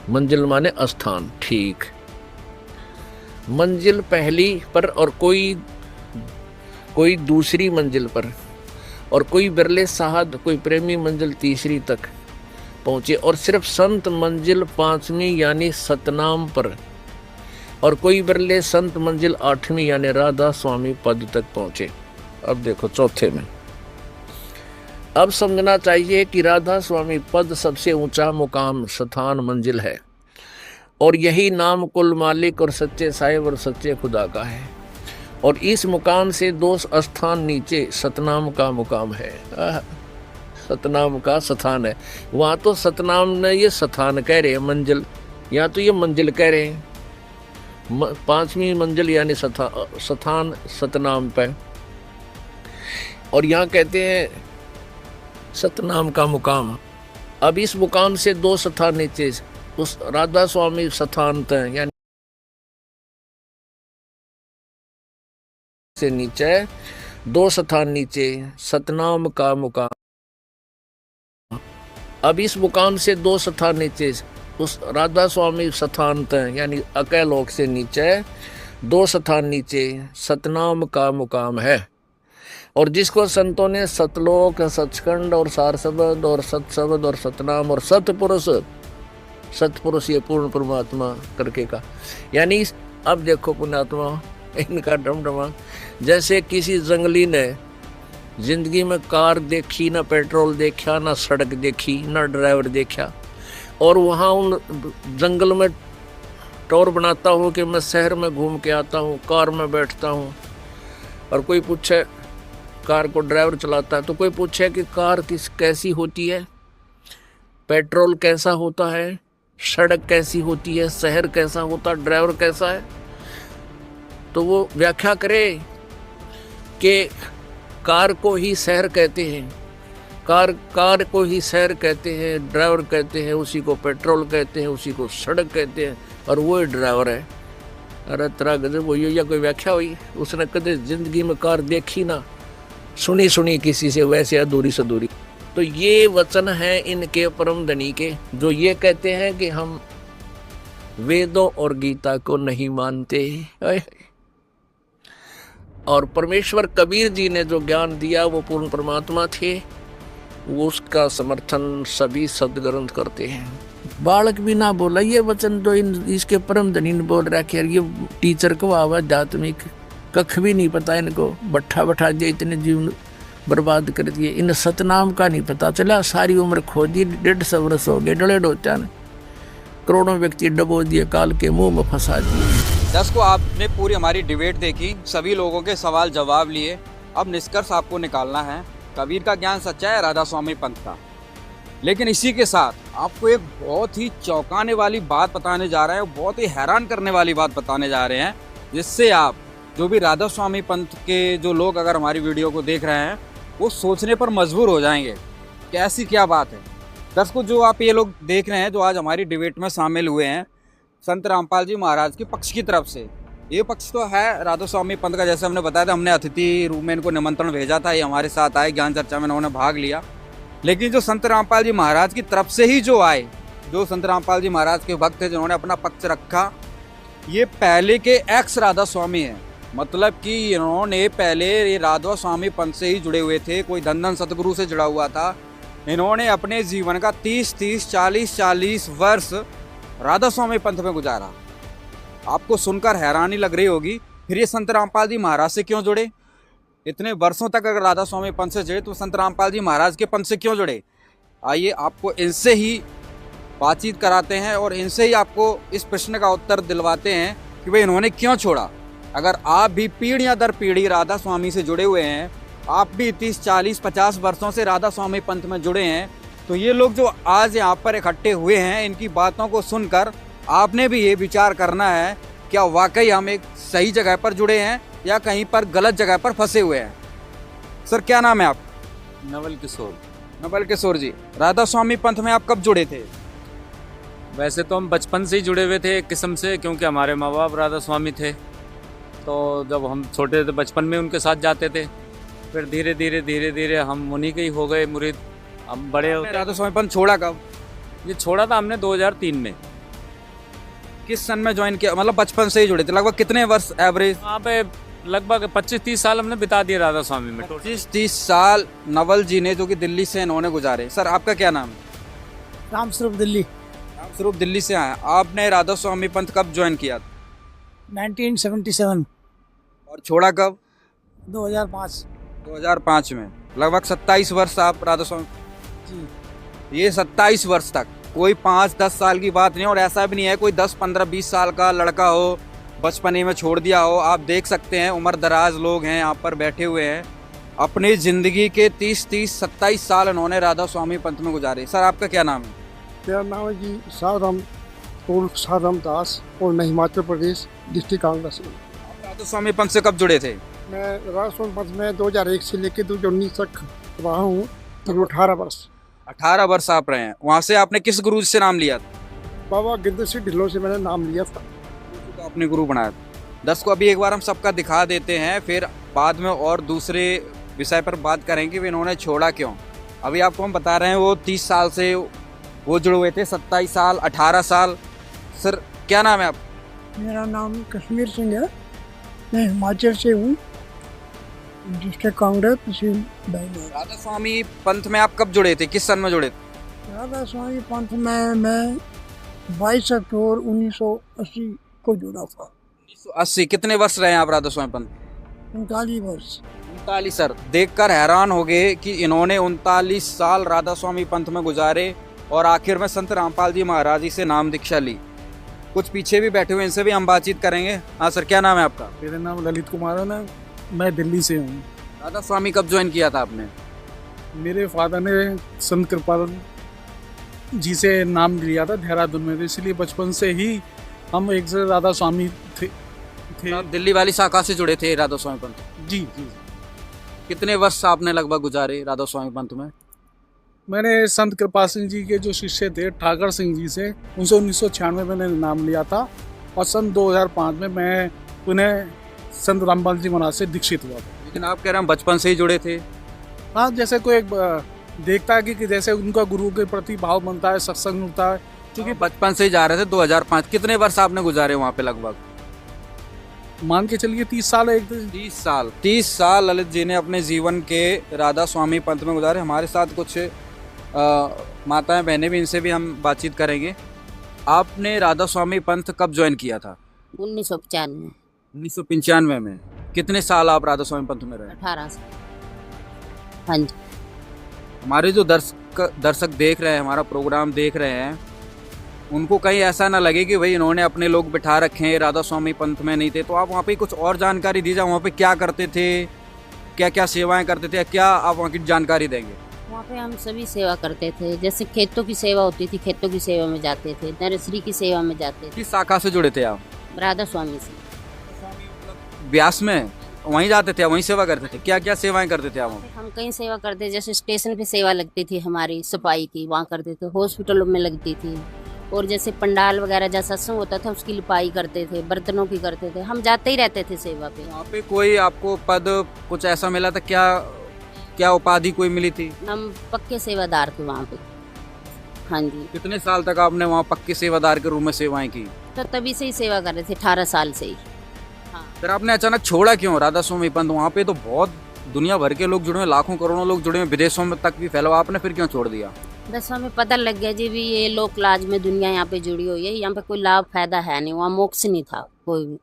मंजिल माने स्थान, ठीक। मंजिल पहली पर और कोई दूसरी मंजिल पर, और कोई बिरले साहद, कोई प्रेमी मंजिल तीसरी तक पहुँचे, और सिर्फ संत मंजिल 5वीं यानी सतनाम पर, और कोई बिरले संत मंजिल 8वीं यानी राधा स्वामी पद तक पहुँचे। अब देखो चौथे में, अब समझना चाहिए कि राधा स्वामी पद सबसे ऊंचा मुकाम स्थान मंजिल है, और यही नाम कुल मालिक और सच्चे साहिब और सच्चे खुदा का है। और इस मुकाम से 2 स्थान नीचे सतनाम का मुकाम है। सतनाम का स्थान है। वहाँ तो सतनाम ने ये स्थान कह रहे हैं मंजिल, यहाँ तो ये मंजिल कह रहे हैं। 5वीं मंजिल यानी स्थान सतनाम पे, और यहाँ कहते हैं सतनाम का मुकाम। अब इस मुकाम से 2 स्थान नीचे उस राधा स्वामी स्थान तय यानी से नीचे 2 स्थान नीचे सतनाम का मुकाम। अब इस मुकाम से 2 स्थान नीचे उस राधा स्वामी स्थान तय यानी अकैलोक से नीचे 2 स्थान नीचे सतनाम का मुकाम है। और जिसको संतों ने सतलोक, सचखंड और सार शब्द और सतशब्द और सतनाम और सतपुरुष ये पूर्ण परमात्मा करके का, यानी अब देखो पुण्यात्मा इनका डमडमा, जैसे किसी जंगली ने जिंदगी में कार देखी ना, पेट्रोल देखा ना, सड़क देखी ना, ड्राइवर देखा, और वहाँ उन जंगल में टोर बनाता हूँ कि मैं शहर में घूम के आता हूँ, कार में बैठता हूँ, और कोई पूछे कार को ड्राइवर चलाता है तो कोई पूछे कि कार कैसी होती है, पेट्रोल कैसा होता है, सड़क कैसी होती है, शहर कैसा होता है, ड्राइवर कैसा है, तो वो व्याख्या करे कि कार को ही शहर कहते हैं, कार को ही शहर कहते हैं, ड्राइवर कहते हैं, उसी को पेट्रोल कहते हैं, उसी को सड़क कहते हैं, और वो ही ड्राइवर है। अरे तरह गजब हुई या कोई व्याख्या हुई? उसने कदे जिंदगी में कार देखी ना, सुनी किसी से, वैसे अधूरी से दूरी। तो ये वचन है इनके परम धनी के, जो ये कहते हैं कि हम वेदों और गीता को नहीं मानते। और परमेश्वर कबीर जी ने जो ज्ञान दिया वो पूर्ण परमात्मा थे, वो उसका समर्थन सभी सदग्रंथ करते हैं। बालक भी ना बोला ये वचन, तो इसके परम धनी ने बोल रहा कि यार ये टीचर को आध्यात्मिक कख भी नहीं पता इनको, बैठा दिए, इतने जीवन बर्बाद कर दिए, इन सतनाम का नहीं पता चला, सारी उम्र खो दी, 150 वर्ष हो गए, डले डोचा ने करोड़ों व्यक्ति डबो दिए, काल के मुंह में फंसा दिए। को आपने पूरी हमारी डिबेट देखी, सभी लोगों के सवाल जवाब लिए, अब निष्कर्ष आपको निकालना है कबीर का ज्ञान सच्चा है, राधा स्वामी पंथ का। लेकिन इसी के साथ आपको एक बहुत ही चौंकाने वाली बात बताने जा रहे हैं, बहुत ही हैरान करने वाली बात बताने जा रहे हैं, जिससे आप जो भी राधा स्वामी पंथ के जो लोग अगर हमारी वीडियो को देख रहे हैं वो सोचने पर मजबूर हो जाएंगे कि ऐसी क्या बात है। दर्शकों, जो आप ये लोग देख रहे हैं जो आज हमारी डिबेट में शामिल हुए हैं संत रामपाल जी महाराज के पक्ष की तरफ से, ये पक्ष तो है राधा स्वामी पंथ का। जैसे हमने बताया था, हमने अतिथि रूप में इनको निमंत्रण भेजा था, ये हमारे साथ आए, ज्ञान चर्चा में उन्होंने भाग लिया। लेकिन जो संत रामपाल जी महाराज की तरफ से ही जो आए, जो संत रामपाल जी महाराज के भक्त थे जिन्होंने अपना पक्ष रखा, ये पहले के एक्स राधा स्वामी हैं। मतलब कि इन्होंने पहले ये राधा स्वामी पंथ से ही जुड़े हुए थे, कोई धन सतगुरु से जुड़ा हुआ था। इन्होंने अपने जीवन का 30-30, 40-40 वर्ष राधा स्वामी पंथ में गुजारा। आपको सुनकर हैरानी लग रही होगी, फिर ये संत रामपाल जी महाराज से क्यों जुड़े? इतने वर्षों तक अगर राधा स्वामी पंथ से जुड़े तो संत रामपाल जी महाराज के पंथ से क्यों जुड़े? आइए आपको इनसे ही बातचीत कराते हैं और इनसे ही आपको इस प्रश्न का उत्तर दिलवाते हैं कि भाई इन्होंने क्यों छोड़ा। अगर आप भी पीढ़ियां दर पीढ़ी राधा स्वामी से जुड़े हुए हैं, आप भी 30, 40, 50 वर्षों से राधा स्वामी पंथ में जुड़े हैं, तो ये लोग जो आज यहाँ पर इकट्ठे हुए हैं, इनकी बातों को सुनकर आपने भी ये विचार करना है क्या वाकई हम एक सही जगह पर जुड़े हैं या कहीं पर गलत जगह पर फंसे हुए हैं। सर, क्या नाम है आप? नवल किशोर। नवल किशोर जी, राधा स्वामी पंथ में आप कब जुड़े थे? वैसे तो हम बचपन से ही जुड़े हुए थे एक किस्म से, क्योंकि हमारे माँ बाप राधा स्वामी थे। तो जब हम छोटे थे बचपन में उनके साथ जाते थे, फिर धीरे धीरे हम उन्हीं के ही हो गए मुरीद। हम बड़े होते। राधा स्वामी पंथ छोड़ा कब? ये छोड़ा था हमने 2003 में। किस सन में ज्वाइन किया? मतलब बचपन से ही जुड़े थे। लगभग कितने वर्ष एवरेज? वहाँ पे लगभग 25-30 साल हमने बिता दिए राधा स्वामी में। 25-30 साल नवल जी ने, जो कि दिल्ली से इन्होंने गुजारे। सर, आपका क्या नाम है? रामस्वरूप दिल्ली। रामस्वरूप दिल्ली से आए। आपने राधा स्वामी पंथ कब ज्वाइन किया? 1977। और छोड़ा कब? 2005। 2005 में। लगभग 27 वर्ष आप राधा स्वामी जी। ये 27 वर्ष तक कोई 5-10 साल की बात नहीं है, और ऐसा भी नहीं है कोई 10-15-20 साल का लड़का हो बचपने में छोड़ दिया हो। आप देख सकते हैं उम्र दराज लोग हैं यहाँ पर बैठे हुए हैं, अपनी ज़िंदगी के 30-27 साल इन्होंने राधा स्वामी पंथ में गुजारे। सर आपका क्या नाम है? मेरा नाम है जी साराम उर्फ साराम दास और मैं हिमाचल प्रदेश डिस्ट्रिक्ट कांगड़ा से। आप राधा स्वामी पंथ से कब जुड़े थे? मैं राधा स्वामी पंथ में 2001 से लेकर 2019 तक रहा हूँ, तकरीबन 18 वर्ष। 18 वर्ष आप रहे हैं। वहाँ से आपने किस गुरु से नाम लिया था? बाबा गिरधर सिंह ढिल्लों से मैंने नाम लिया था। तो आपने गुरु बनाया था। 10 को अभी एक बार हम सबका दिखा देते हैं, फिर बाद में और दूसरे विषय पर बात करेंगे कि इन्होंने छोड़ा क्यों। अभी आपको हम बता रहे हैं वो 30 साल से वो जुड़े हुए थे, 27 साल, 18 साल। सर क्या नाम है आप? मेरा नाम कश्मीर सिंह है, मैं हिमाचल से हूँ, डिस्ट्रिक्ट कांगड़ा तहसील बैंगलोर। राधा स्वामी पंथ में आप कब जुड़े थे, किस सन में जुड़े थे? राधा स्वामी पंथ में मैं 22 अक्टूबर 1980 को जुड़ा था। 1980। कितने वर्ष रहे हैं आप राधा स्वामी पंथ? 39 वर्ष। 39। सर देखकर हैरान हो गए कि इन्होंने 39 साल राधा स्वामी पंथ में गुजारे और आखिर में संत रामपाल जी महाराज जी से नाम दीक्षा ली। कुछ पीछे भी बैठे हुए, इनसे भी हम बातचीत करेंगे। हाँ सर क्या नाम है आपका? मेरा नाम ललित कुमार है ना, मैं दिल्ली से हूँ। राधा स्वामी कब ज्वाइन किया था आपने? मेरे फादर ने संत कृपाल जी से नाम लिया था देहरादून में, तो इसलिए बचपन से ही हम एक से राधा स्वामी थे। आप दिल्ली वाली शाखा से जुड़े थे राधा स्वामी पंथ? जी जी। कितने वर्ष आपने लगभग गुजारे राधा स्वामी पंथ में? मैंने संत कृपाल सिंह जी के जो शिष्य थे ठाकर सिंह जी से, उनसे 1996 में मैंने नाम लिया था, और सन 2005 में मैं उन्हें संत रामपाल जी महाराज से दीक्षित हुआ था। लेकिन आप कह रहे हैं बचपन से ही जुड़े थे? हाँ, जैसे कोई एक देखता है कि जैसे उनका गुरु के प्रति भाव बनता है, सत्संग होता है, क्योंकि बचपन से ही जा रहे थे। 2005। कितने वर्ष आपने गुजारे वहाँ पे लगभग? मान के चलिए 30 साल। 30 साल ललित जी ने अपने जीवन के राधा स्वामी पंथ में गुजारे। हमारे साथ कुछ माताएं बहनें भी, इनसे भी हम बातचीत करेंगे। आपने राधा स्वामी पंथ कब ज्वाइन किया था? 1995। 1995 में। कितने साल आप राधा स्वामी पंथ में रहे? 18 साल। हाँ जी। हमारे जो दर्शक देख रहे हैं, हमारा प्रोग्राम देख रहे हैं, उनको कहीं ऐसा ना लगे कि भाई इन्होंने अपने लोग बिठा रखे हैं, राधा स्वामी पंथ में नहीं थे। तो आप वहाँ पे कुछ और जानकारी दीजिए, वहाँ पे क्या करते थे, क्या क्या सेवाएं करते थे, क्या आप वहाँ की जानकारी देंगे? वहाँ पे हम सभी सेवा करते थे, जैसे खेतों की सेवा होती थी, खेतों की सेवा में जाते थे, नर्सरी की सेवा में जाते थे। किस शाखा से जुड़े थे आप? राधा स्वामी से। ब्यास में वहीं जाते थे, वहीं सेवा करते थे? क्या क्या सेवाएं करते थे आप? हम कई सेवा करते, जैसे स्टेशन पे सेवा लगती थी हमारी सफाई की, वहाँ करते थे। हॉस्पिटलों में लगती थी, और जैसे पंडाल वगैरह जैसा सत्संग होता था उसकी लिपाई करते थे, बर्तनों की करते थे। हम जाते ही रहते थे सेवा पे। वहाँ पे कोई आपको पद कुछ ऐसा मिला था? क्या क्या उपाधि कोई मिली थी? हम पक्के सेवादार थे वहाँ पे। हाँ जी। कितने साल तक आपने वहाँ पक्के सेवादार के रूप में सेवाएं की? तो तभी से ही सेवा कर रहे थे, 18 साल से ही। हाँ। फिर आपने अचानक छोड़ा क्यों राधा स्वामी पंथ? वहाँ पे तो बहुत दुनिया भर के लोग जुड़े हुए, लाखों करोड़ों लोग जुड़े हुए, विदेशों में तक भी फैला हुआ। आपने फिर क्यों छोड़ दिया? बस हमें पता लग गया जी भी ये लोक लाज में दुनिया यहाँ पे जुड़ी हुई है, यहाँ पे कोई लाभ फायदा है नहीं। वहाँ मोक्ष नहीं था कोई भी,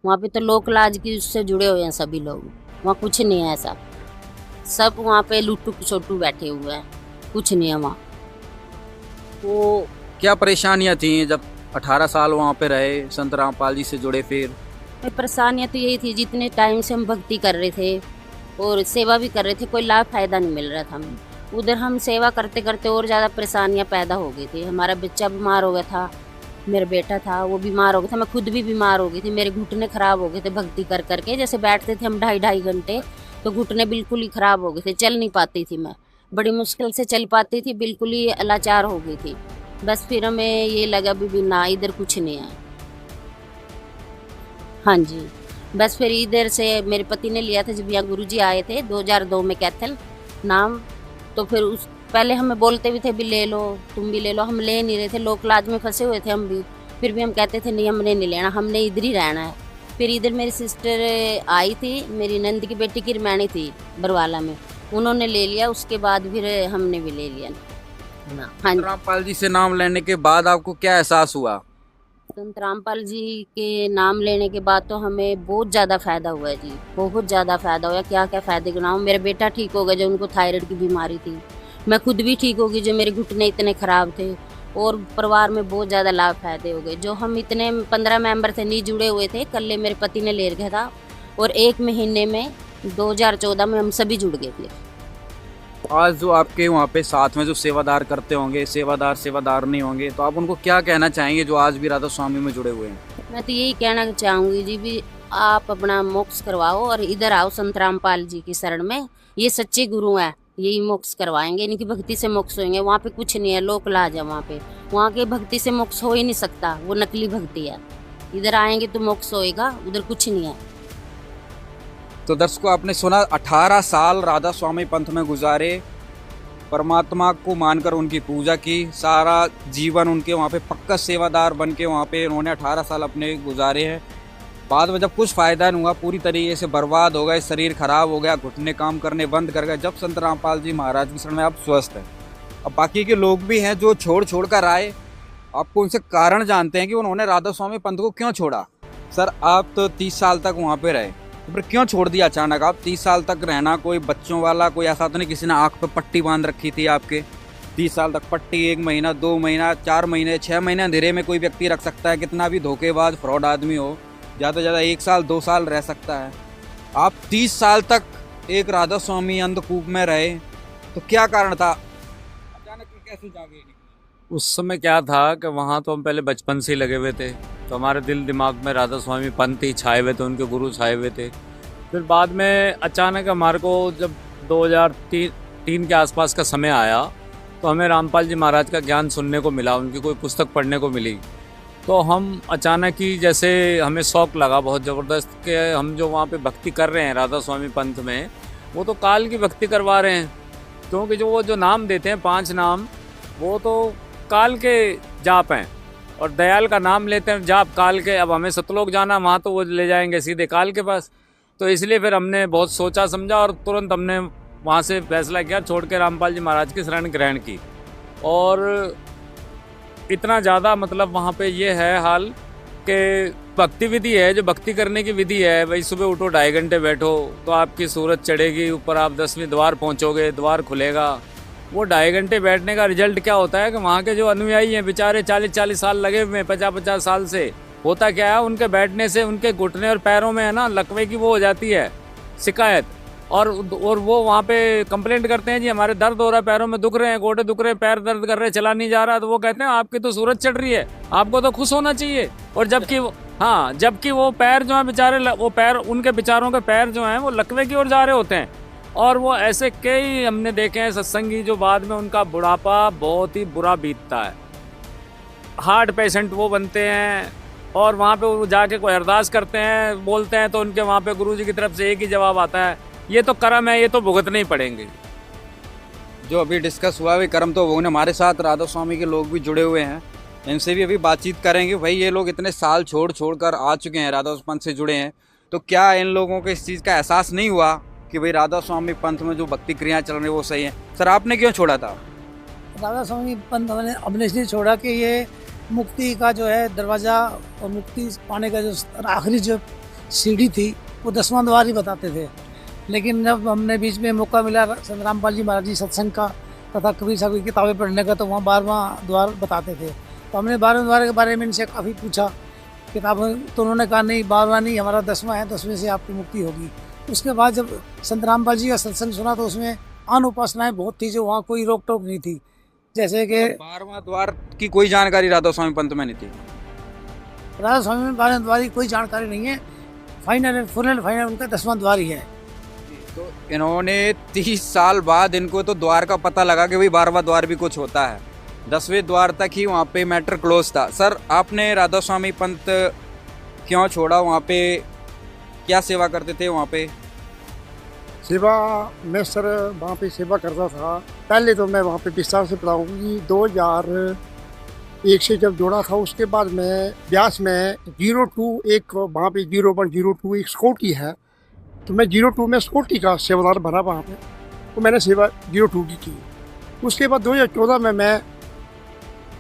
वहाँ पे तो लोक लाज की उससे जुड़े हुए हैं सभी लोग। वहाँ कुछ नहीं है ऐसा, सब वहाँ पे लुट्टू छोटू बैठे हुए हैं, कुछ नहीं है वहाँ। तो क्या परेशानियाँ थी जब 18 साल वहाँ पे रहे, संत रामपाल जी से जुड़े? फिर परेशानियाँ तो यही थी, जितने टाइम से हम भक्ति कर रहे थे और सेवा भी कर रहे थे, कोई लाभ फायदा नहीं मिल रहा था हमें। उधर हम सेवा करते करते और ज़्यादा परेशानियाँ पैदा हो गई थी। हमारा बच्चा बीमार हो गया था, मेरा बेटा था वो बीमार हो गया था, मैं खुद भी बीमार हो गई थी, मेरे घुटने ख़राब हो गए थे भक्ति कर करके। जैसे बैठते थे हम 2.5 घंटे, तो घुटने बिल्कुल ही ख़राब हो गए थे, चल नहीं पाती थी मैं, बड़ी मुश्किल से चल पाती थी, बिल्कुल ही लाचार हो गई थी। बस फिर हमें ये लगा भी ना इधर कुछ नहीं है। हाँ जी। बस फिर इधर से मेरे पति ने लिया था, जब यहाँ गुरुजी आए थे 2002 में कैथल नाम, तो फिर उस पहले हमें बोलते भी थे भी ले लो, तुम भी ले लो, हम ले नहीं रहे थे, लोक लाज में फंसे हुए थे हम भी। फिर भी हम कहते थे नहीं हमने नहीं लेना, हमने इधर ही रहना है। फिर इधर मेरी सिस्टर आई थी, मेरी नंद की बेटी की रमैनी थी बरवाला में, उन्होंने ले लिया, उसके बाद फिर हमने भी ले लिया ना। हाँ, रामपाल जी से नाम लेने के बाद आपको क्या एहसास हुआ? संत रामपाल जी के नाम लेने के बाद तो हमें बहुत ज़्यादा फ़ायदा हुआ है जी, बहुत ज़्यादा फ़ायदा हुआ। क्या क्या फ़ायदे गिनाऊं। मेरा बेटा ठीक हो गया जो उनको थायराइड की बीमारी थी, मैं खुद भी ठीक हो गई जो मेरे घुटने इतने ख़राब थे, और परिवार में बहुत ज़्यादा लाभ फायदे हो गए। जो हम इतने 15 मेंबर थे नहीं जुड़े हुए थे, कल मेरे पति ने ले रखा था और 1 महीने में 2014 में हम सभी जुड़ गए थे। आज जो आपके वहाँ पे साथ में जो सेवादार करते होंगे, सेवादार नहीं होंगे, तो आप उनको क्या कहना चाहेंगे जो आज भी राधा स्वामी में जुड़े हुए हैं? मैं तो यही कहना चाहूँगी जी भी आप अपना मोक्ष करवाओ और इधर आओ संत रामपाल जी की शरण में। ये सच्चे गुरु हैं, यही मोक्ष करवाएंगे, इनकी भक्ति से मोक्ष होंगे। वहाँ पे कुछ नहीं है, लोक लाज है वहाँ पे। वहाँ के भक्ति से मोक्ष हो ही नहीं सकता, वो नकली भक्ति है। इधर आएंगे तो मोक्ष होएगा, उधर कुछ नहीं है। तो दर्शकों, आपने सुना 18 साल राधा स्वामी पंथ में गुजारे, परमात्मा को मानकर उनकी पूजा की, सारा जीवन उनके वहाँ पे पक्का सेवादार बन के वहाँ पे उन्होंने 18 साल अपने गुजारे हैं। बाद में जब कुछ फ़ायदा नहीं हुआ, पूरी तरीके से बर्बाद हो गए, शरीर खराब हो गया, घुटने काम करने बंद कर गए, जब संत रामपाल जी महाराज की शरण में आप स्वस्थ हैं। अब बाकी के लोग भी हैं जो छोड़ कर आए, आपको उनसे कारण जानते हैं कि उन्होंने राधा स्वामी पंथ को क्यों छोड़ा। सर, आप तो 30 साल तक वहाँ पे रहे, तो फिर क्यों छोड़ दिया अचानक? आप 30 साल तक रहना, कोई बच्चों वाला कोई ऐसा तो नहीं किसी ने आँख पे पट्टी बांध रखी थी आपके? 30 साल तक पट्टी, 1 महीना, 2 महीना, 4 महीने, 6 महीने अंधेरे में कोई व्यक्ति रख सकता है, कितना भी धोखेबाज फ्रॉड आदमी हो, ज़्यादा से ज़्यादा 1 साल 2 साल रह सकता है। आप 30 साल तक एक राधा स्वामी अंधकूप में रहे, तो क्या कारण था? अचानक कैसे जागे? उस समय क्या था कि वहाँ तो हम पहले बचपन से ही लगे हुए थे, तो हमारे दिल दिमाग में राधा स्वामी पंथ ही छाए हुए थे, उनके गुरु छाए हुए थे। फिर बाद में अचानक हमारे को जब 2003 के आसपास का समय आया, तो हमें रामपाल जी महाराज का ज्ञान सुनने को मिला, उनकी कोई पुस्तक पढ़ने को मिली। तो हम अचानक ही जैसे हमें शौक़ लगा बहुत ज़बरदस्त कि हम जो वहाँ पे भक्ति कर रहे हैं राधा स्वामी पंथ में, वो तो काल की भक्ति करवा रहे हैं। क्योंकि वो जो नाम देते हैं 5 नाम, वो तो काल के जाप हैं, और दयाल का नाम लेते हैं जाप काल के। अब हमें सतलोक जाना, वहाँ तो वो ले जाएंगे सीधे काल के पास। तो इसलिए फिर हमने बहुत सोचा समझा और तुरंत हमने वहाँ से फैसला किया, छोड़ के रामपाल जी महाराज की शरण ग्रहण की। और इतना ज़्यादा मतलब वहाँ पे ये है हाल कि भक्ति विधि है, जो भक्ति करने की विधि है, भाई सुबह उठो 2.5 घंटे बैठो तो आपकी सूरज चढ़ेगी ऊपर, आप 10वें द्वार पहुँचोगे, द्वार खुलेगा। वो 2.5 घंटे बैठने का रिजल्ट क्या होता है कि वहाँ के जो अनुयायी हैं बेचारे 40-40 साल लगे हुए हैं, 50-50 साल से, होता क्या है उनके बैठने से उनके घुटने और पैरों में है ना लकवे की वो हो जाती है शिकायत, और वो वहाँ पे कंप्लेंट करते हैं जी हमारे दर्द हो रहा है, पैरों में दुख रहे हैं, गोडे दुख रहे हैं, पैर दर्द कर रहे हैं, चला नहीं जा रहा। तो वो कहते हैं आपकी तो सूरज चढ़ रही है, आपको तो खुश होना चाहिए। और जबकि वो पैर जो हैं बेचारे, वो पैर, उनके बेचारों के पैर जो हैं वो लकवे की ओर जा रहे होते हैं। और वो ऐसे कई हमने देखे हैं सत्संगी जो बाद में उनका बुढ़ापा बहुत ही बुरा बीतता है, हार्ट पेशेंट वो बनते हैं। और वहाँ पे वो जाके कोई अरदास करते हैं, बोलते हैं, तो उनके वहाँ पे गुरुजी की तरफ से एक ही जवाब आता है, ये तो कर्म है, ये तो भुगतने ही पड़ेंगे। जो अभी डिस्कस हुआ है कर्म तो वो हमारे साथ राधा स्वामी के लोग भी जुड़े हुए हैं, इनसे भी अभी बातचीत करेंगे। भाई ये लोग इतने साल छोड़ कर आ चुके हैं, राधा पंथ से जुड़े हैं, तो क्या इन लोगों को इस चीज़ का एहसास नहीं हुआ कि भाई राधा स्वामी पंथ में जो भक्ति क्रियाएँ चल रही है वो सही है? सर, आपने क्यों छोड़ा था? राधा स्वामी पंथ हमने अपने इसलिए छोड़ा कि ये मुक्ति का जो है दरवाज़ा और मुक्ति पाने का जो आखिरी जो सीढ़ी थी वो 10वां द्वार ही बताते थे। लेकिन जब हमने बीच में मौका मिला संत रामपाल जी महाराज जी सत्संग का तथा कबीर साहब की किताबें पढ़ने का, तो वहाँ 12वां द्वार बताते थे। तो हमने 12वें द्वार के बारे में इनसे काफ़ी पूछा किताबें, तो उन्होंने कहा नहीं 12वां नहीं, हमारा 10वां है, 10वें से आपकी मुक्ति होगी। उसके बाद जब संत रामपाल जी का सत्संग सुना तो उसमें अन्य उपासनाएँ बहुत थी, जो वहाँ कोई रोक टोक नहीं थी। जैसे कि 12वां द्वार की कोई जानकारी राधा स्वामी पंथ में नहीं थी। राधा स्वामी में 12वें द्वार की कोई जानकारी नहीं है, फाइनल उनका 10वां द्वार ही है। तो इन्होंने 30 साल बाद इनको तो द्वार का पता लगा कि भाई 12वां द्वार भी कुछ होता है, 10वें द्वार तक ही वहाँ पे मैटर क्लोज था। सर, आपने राधा स्वामी पंथ क्यों छोड़ा? वहाँ पे क्या सेवा करते थे? वहाँ पे सेवा मैं सर वहाँ पे सेवा करता था। पहले तो मैं वहाँ पे विस्तार से बताऊँगी, 2001 से जब जोड़ा था, उसके बाद मैं ब्यास में 02 एक वहाँ पे 0102 एक सिक्योरिटी है, तो मैं 02 में सिक्योरिटी का सेवादार बना वहाँ पे, तो मैंने सेवा 02 की। उसके बाद 2014 में मैं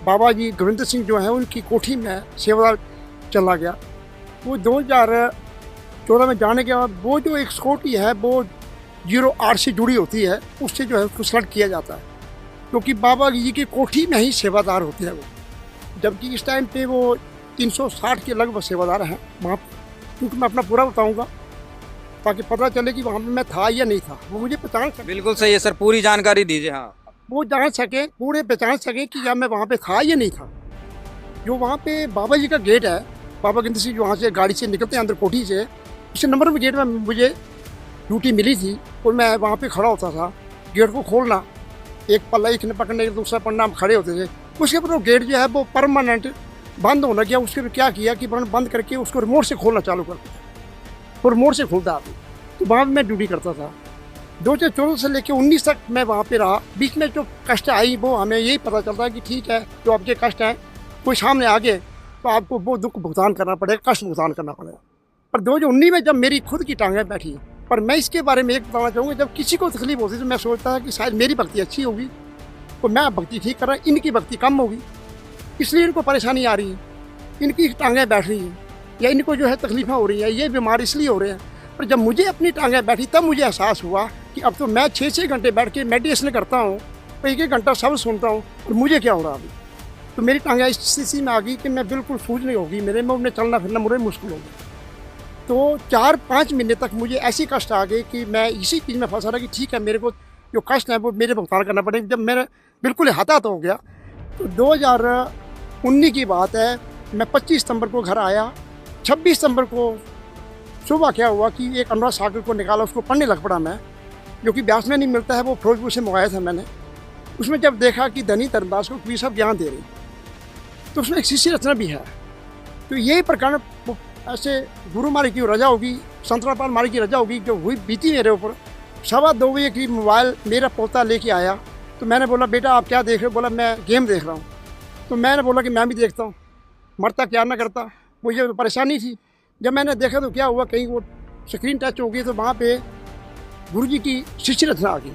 बाबा जी गोविंद सिंह जो हैं उनकी कोठी में सेवादार चला गया। वो 2014 में जाने के बाद वो जो एक सिक्योरिटी है वो 08 से जुड़ी होती है, उससे जो है उसको सेलेक्ट किया जाता है। क्योंकि बाबा जी की कोठी में ही सेवादार होते हैं वो, जबकि इस टाइम पे वो 360 के लगभग सेवादार हैं वहाँ। क्योंकि मैं अपना पूरा बताऊँगा ताकि पता चले कि वहाँ पे मैं था या नहीं था, वो मुझे पहचान सके। बिल्कुल सही है सर, पूरी जानकारी दीजिए। हाँ, वो जान सके, पूरे पहचान सके कि या मैं वहाँ पे था या नहीं था। जो वहाँ पे बाबा जी का गेट है, बाबा गिंद सिंह वहाँ से गाड़ी से निकलते हैं अंदर कोठी से, उस नंबर में गेट में मुझे ड्यूटी मिली थी और मैं वहाँ पे खड़ा होता था। गेट को खोलना, एक पल्ला एक ने पकड़ने, दूसरा पन्ना हम खड़े होते थे। उसके ऊपर वो गेट जो है वो परमानेंट बंद होना गया। उसके लिए क्या किया कि बंद करके उसको रिमोट से खोलना चालू कर दिया, और रिमोट से खुलता अभी। तो वहाँ पर मैं ड्यूटी करता था। 2014 से लेकर 19 तक मैं वहाँ पे रहा। बीच में जो कष्ट आई वो हमें यही पता चलता है कि ठीक है, जो आपके कष्ट हैं कोई सामने आ गए तो आपको वो दुख भुगतान करना पड़ेगा, कष्ट भुगतान करना पड़ेगा। पर 2019 में जब मेरी खुद की टांगें बैठी, पर मैं इसके बारे में एक बताना चाहूँगा, जब किसी को तकलीफ होती तो मैं सोचता था कि शायद मेरी भक्ति अच्छी होगी तो मैं भक्ति ठीक कर रहा, इनकी भक्ति कम होगी इसलिए इनको परेशानी आ रही है, इनकी टांगें बैठ रही हैं या इनको जो है तकलीफें हो रही हैं, ये बीमार इसलिए हो रहे हैं। पर जब मुझे अपनी टांगें बैठी तब मुझे एहसास हुआ कि अब तो मैं 6-6 घंटे बैठ के मेडिटेशन करता हूँ, तो 1-1 घंटा शब्द सुनता हूँ और मुझे क्या हो रहा अभी। तो मेरी टांगें इस स्थिति में आ गई कि मैं बिल्कुल सूझ नहीं होगी, मेरे में उन्हें चलना फिरना मुझे मुश्किल हो गया। तो 4-5 महीने तक मुझे ऐसी कष्ट आ गए कि मैं इसी चीज़ में फंसा रहा कि ठीक है, मेरे को जो कष्ट है वो मेरे भुगतान करना पड़ेगा। जब मेरा बिल्कुल हताहत हो गया तो 2019 की बात है, मैं 25 सितंबर को घर आया। 26 सितंबर को सुबह क्या हुआ कि एक अनुराग सागर को निकाला, उसको पढ़ने लग पड़ा मैं, जो कि ब्यास में नहीं मिलता है, वो फिरोजपुर से मंगाया था मैंने। उसमें जब देखा कि धनी धर्मदास को कबीर साहब ज्ञान दे रहे, तो उसमें एक शिष्य रचना भी है। तो यही प्रकार ऐसे गुरु मारी की रजा होगी, संतरापाल मारी की रजा होगी जो हुई बीती मेरे ऊपर। 2:15 बजे की मोबाइल मेरा पोता लेके आया, तो मैंने बोला बेटा आप क्या देख रहे हो? बोला मैं गेम देख रहा हूँ। तो मैंने बोला कि मैं भी देखता हूँ, मरता क्या ना करता, मुझे परेशानी थी। जब मैंने देखा तो क्या हुआ, कहीं वो स्क्रीन टच हो गई तो वहाँ पे गुरु जी की शिष्य रचना आ गई,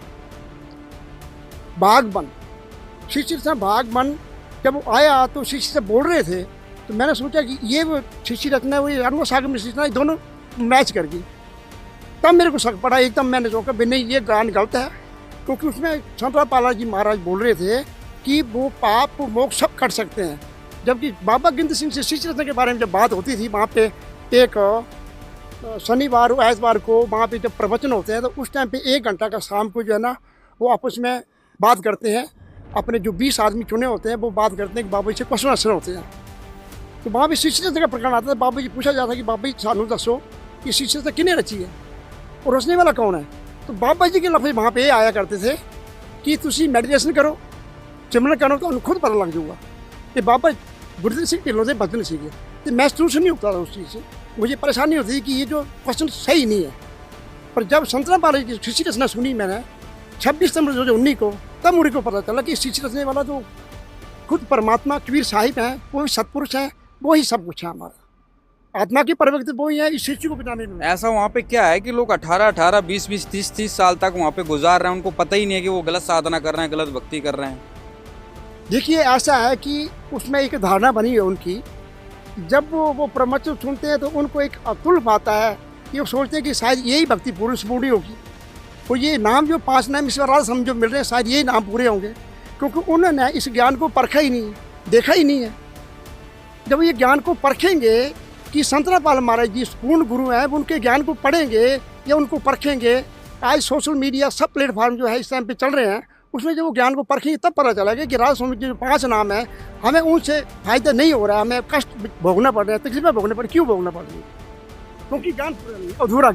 भागबन शिष्य रचना भागबन। जब वो आया तो शिष्य से बोल रहे थे, तो मैंने सोचा कि ये वो शिष्य रचना है, वो अनुराग सागर में रचना, दोनों मैच कर गई। तब मेरे को शक पड़ा, एकदम मैंने सोचा भाई नहीं, ये गान गलत है, क्योंकि उसमें संतरापाल जी महाराज बोल रहे थे कि वो पाप मोक्ष सब कर सकते हैं। जबकि बाबा गिंद सिंह से शिष्य रचना के बारे में जब बात होती थी, वहाँ पे एक शनिवार एतवार को वहाँ पे जब प्रवचन होते हैं, तो उस टाइम पे 1 घंटा का शाम को जो है ना वो आपस में बात करते हैं। अपने जो 20 आदमी चुने होते हैं वो बात करते हैं कि बाबा जी से क्वेश्चन आंसर होते हैं। तो वहाँ पे शिष्य रचना का प्रकरण आता है। बाबा जी पूछा जाता है कि बाबा जी सानू दसो कि शिष्य रचना किन्हें रची है और रचने वाला कौन है। तो बाबा जी के लफ्ज़ वहाँ पे आया करते थे कि तुसी मेडिटेशन करो, सिमरन करो तो खुद पता लग जाऊगा। कि बाबा गुरदीप सिंह ढिल्लों से भजन सीखे, तो मैं महसूस नहीं होता था उस चीज़ से, मुझे परेशानी होती थी कि ये जो क्वेश्चन सही नहीं है। पर जब संतरापाल की शिष्य रचना सुनी मैंने 26 सितंबर 2019 को, तब मुझे को पता चला कि शिष्य रचने वाला तो खुद परमात्मा कबीर साहिब हैं, वो ही सतपुरुष हैं, वो ही सब कुछ है हमारा। आत्मा की परिवर्तित वो ही है, इस शिष्य को बिताने में। ऐसा वहाँ पे क्या है कि लोग 18-18, 20-20, 30-30 साल तक वहाँ पे गुजार रहे हैं, उनको पता ही नहीं है कि वो गलत साधना कर रहे हैं, गलत भक्ति कर रहे हैं। देखिए ऐसा है कि उसमें एक धारणा बनी है उनकी, जब वो प्रवचन सुनते हैं तो उनको एक अतुल आता है कि वो सोचते हैं कि शायद यही भक्ति पूरी होगी। तो ये नाम जो 5 नाम ईश्वर राज हम जो मिल रहे हैं, शायद यही नाम पूरे होंगे, क्योंकि उन्होंने इस ज्ञान को परखा ही नहीं, देखा ही नहीं है। जब ये ज्ञान को परखेंगे कि संतरापाल महाराज जी पूर्ण गुरु हैं, उनके ज्ञान को पढ़ेंगे या उनको परखेंगे। आज सोशल मीडिया सब प्लेटफॉर्म जो है इस टाइम पे चल रहे हैं, उसमें जब वो ज्ञान को परखेंगे तब पता चलेगा कि राधा स्वामी जी जो 5 नाम है, हमें उनसे फायदा नहीं हो रहा, हमें कष्ट भोगना पड़ रहा है, तकलीफें भोगना पड़ रही। क्यों भोगना पड़ रही है? क्योंकि ज्ञान अधूरा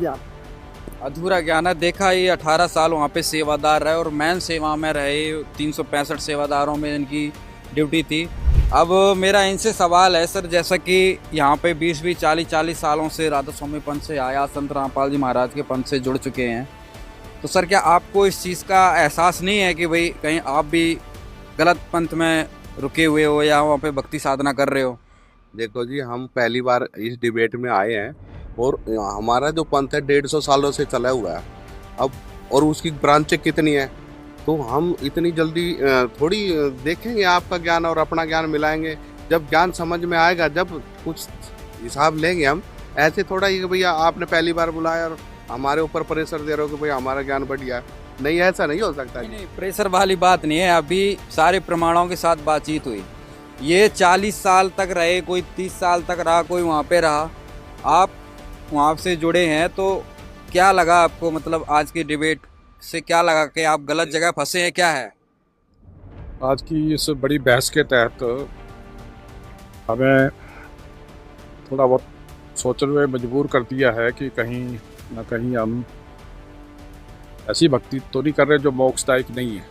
ज्ञान है। देखा ये 18 साल वहाँ पे सेवादार रहे और मैन सेवा में रहे, 365 सेवादारों में इनकी ड्यूटी थी। अब मेरा इनसे सवाल है सर, जैसा कि यहाँ पे 20-20, 40-40 सालों से राधा स्वामी पंथ से आया, संत रामपाल जी महाराज के पंथ से जुड़ चुके हैं, तो सर क्या आपको इस चीज़ का एहसास नहीं है कि भाई कहीं आप भी गलत पंथ में रुके हुए हो या वहाँ पे भक्ति साधना कर रहे हो? देखो जी, हम पहली बार इस डिबेट में आए हैं और हमारा जो पंथ है 150 सालों से चला हुआ है अब, और उसकी ब्रांचें कितनी है, तो हम इतनी जल्दी थोड़ी देखेंगे आपका ज्ञान और अपना ज्ञान मिलाएंगे। जब ज्ञान समझ में आएगा, जब कुछ हिसाब लेंगे हम। ऐसे थोड़ा ही कि भैया आपने पहली बार बुलाया और हमारे ऊपर प्रेशर दे रहे हो कि भाई हमारा ज्ञान बढ़िया है। नहीं, ऐसा नहीं हो सकता। नहीं, प्रेशर वाली बात नहीं है। अभी सारे प्रमाणों के साथ बातचीत हुई। ये 40 साल तक रहे, कोई 30 साल तक रहा, कोई वहाँ पे रहा। आप वहाँ से जुड़े हैं तो क्या लगा आपको, मतलब आज की डिबेट से क्या लगा कि आप गलत जगह फंसे हैं, क्या है? आज की इस बड़ी बहस के तहत हमें थोड़ा बहुत सोचने में मजबूर कर दिया है कि कहीं ना कहीं हम ऐसी भक्ति तो नहीं कर रहे जो मोक्षदायक नहीं है।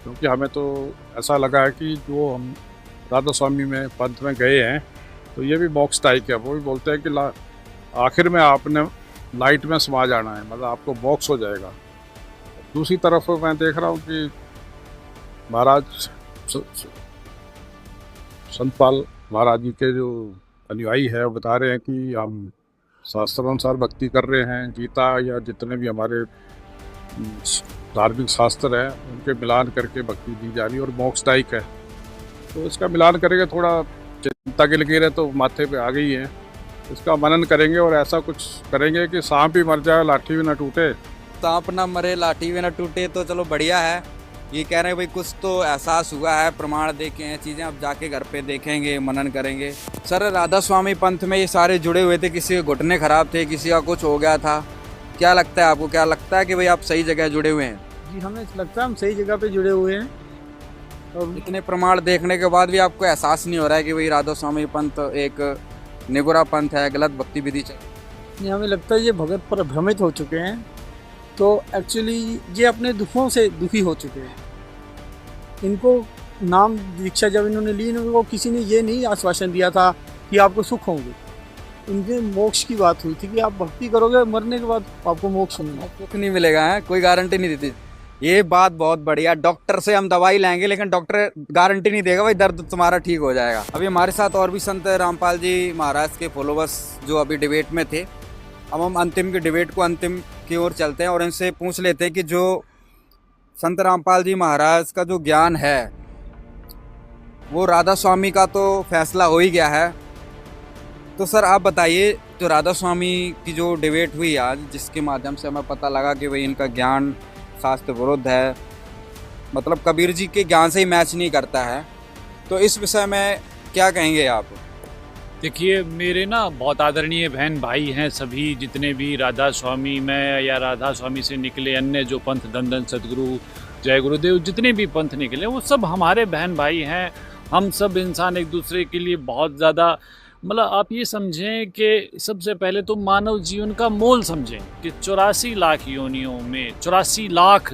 क्योंकि हमें तो ऐसा लगा है कि जो हम राधा स्वामी में पंथ में गए हैं तो ये भी मोक्षदायक है। वो भी बोलते हैं कि आखिर में आपने लाइट में समा जाना है, मतलब आपको मोक्ष हो जाएगा। दूसरी तरफ मैं देख रहा हूँ कि महाराज संतपाल महाराज जी के जो अनुयायी है वो बता रहे हैं कि हम शास्त्रानुसार भक्ति कर रहे हैं। गीता या जितने भी हमारे धार्मिक शास्त्र हैं उनके मिलान करके भक्ति दी जा रही है और मोक्षदायक है। तो इसका मिलान करेंगे, थोड़ा चिंता की लकीर है तो माथे पे आ गई है। इसका मनन करेंगे और ऐसा कुछ करेंगे कि सांप भी मर जाए लाठी भी ना टूटे। सांप ना मरे लाठी भी ना टूटे, तो चलो बढ़िया है। ये कह रहे हैं भाई कुछ तो एहसास हुआ है, प्रमाण देखे हैं, चीज़ें अब जाके घर पे देखेंगे, मनन करेंगे। सर, राधा स्वामी पंथ में ये सारे जुड़े हुए थे, किसी के घुटने ख़राब थे, किसी का कुछ हो गया था। क्या लगता है आपको, क्या लगता है कि भाई आप सही जगह जुड़े हुए हैं? जी, हमें लगता है हम सही जगह पे जुड़े हुए हैं। और इतने प्रमाण देखने के बाद भी आपको एहसास नहीं हो रहा है कि भाई राधा स्वामी पंथ एक निगुरा पंथ है, गलत भक्ति विधि चल? हमें लगता है ये भगत पर भ्रमित हो चुके हैं। तो एक्चुअली ये अपने दुखों से दुखी हो चुके हैं। इनको नाम दीक्षा जब इन्होंने ली, इनको किसी ने ये नहीं आश्वासन दिया था कि आपको सुख होंगे। इनके मोक्ष की बात हुई थी कि आप भक्ति करोगे, मरने के बाद आपको मोक्ष मिलेगा। सुख नहीं मिलेगा है, कोई गारंटी नहीं देती। ये बात बहुत बढ़िया। डॉक्टर से हम दवाई लेंगे लेकिन डॉक्टर गारंटी नहीं देगा भाई दर्द तुम्हारा ठीक हो जाएगा। अभी हमारे साथ और भी संत रामपाल जी महाराज के फॉलोवर्स जो अभी डिबेट में थे। अब हम अंतिम की डिबेट को अंतिम की ओर चलते हैं और इनसे पूछ लेते हैं कि जो संत रामपाल जी महाराज का जो ज्ञान है वो राधा स्वामी का तो फैसला हो ही गया है। तो सर आप बताइए, जो राधा स्वामी की जो डिबेट हुई आज, जिसके माध्यम से हमें पता लगा कि भाई इनका ज्ञान शास्त्र विरुद्ध है, मतलब कबीर जी के ज्ञान से ही मैच नहीं करता है, तो इस विषय में क्या कहेंगे आप? देखिए, मेरे ना बहुत आदरणीय बहन भाई हैं, सभी जितने भी राधा स्वामी में या राधा स्वामी से निकले अन्य जो पंथ, धन सदगुरु, जय गुरुदेव, जितने भी पंथ निकले वो सब हमारे बहन भाई हैं। हम सब इंसान एक दूसरे के लिए बहुत ज़्यादा, मतलब आप ये समझें कि सबसे पहले तो मानव जीवन का मोल समझें कि 84 लाख योनियों में 84 लाख,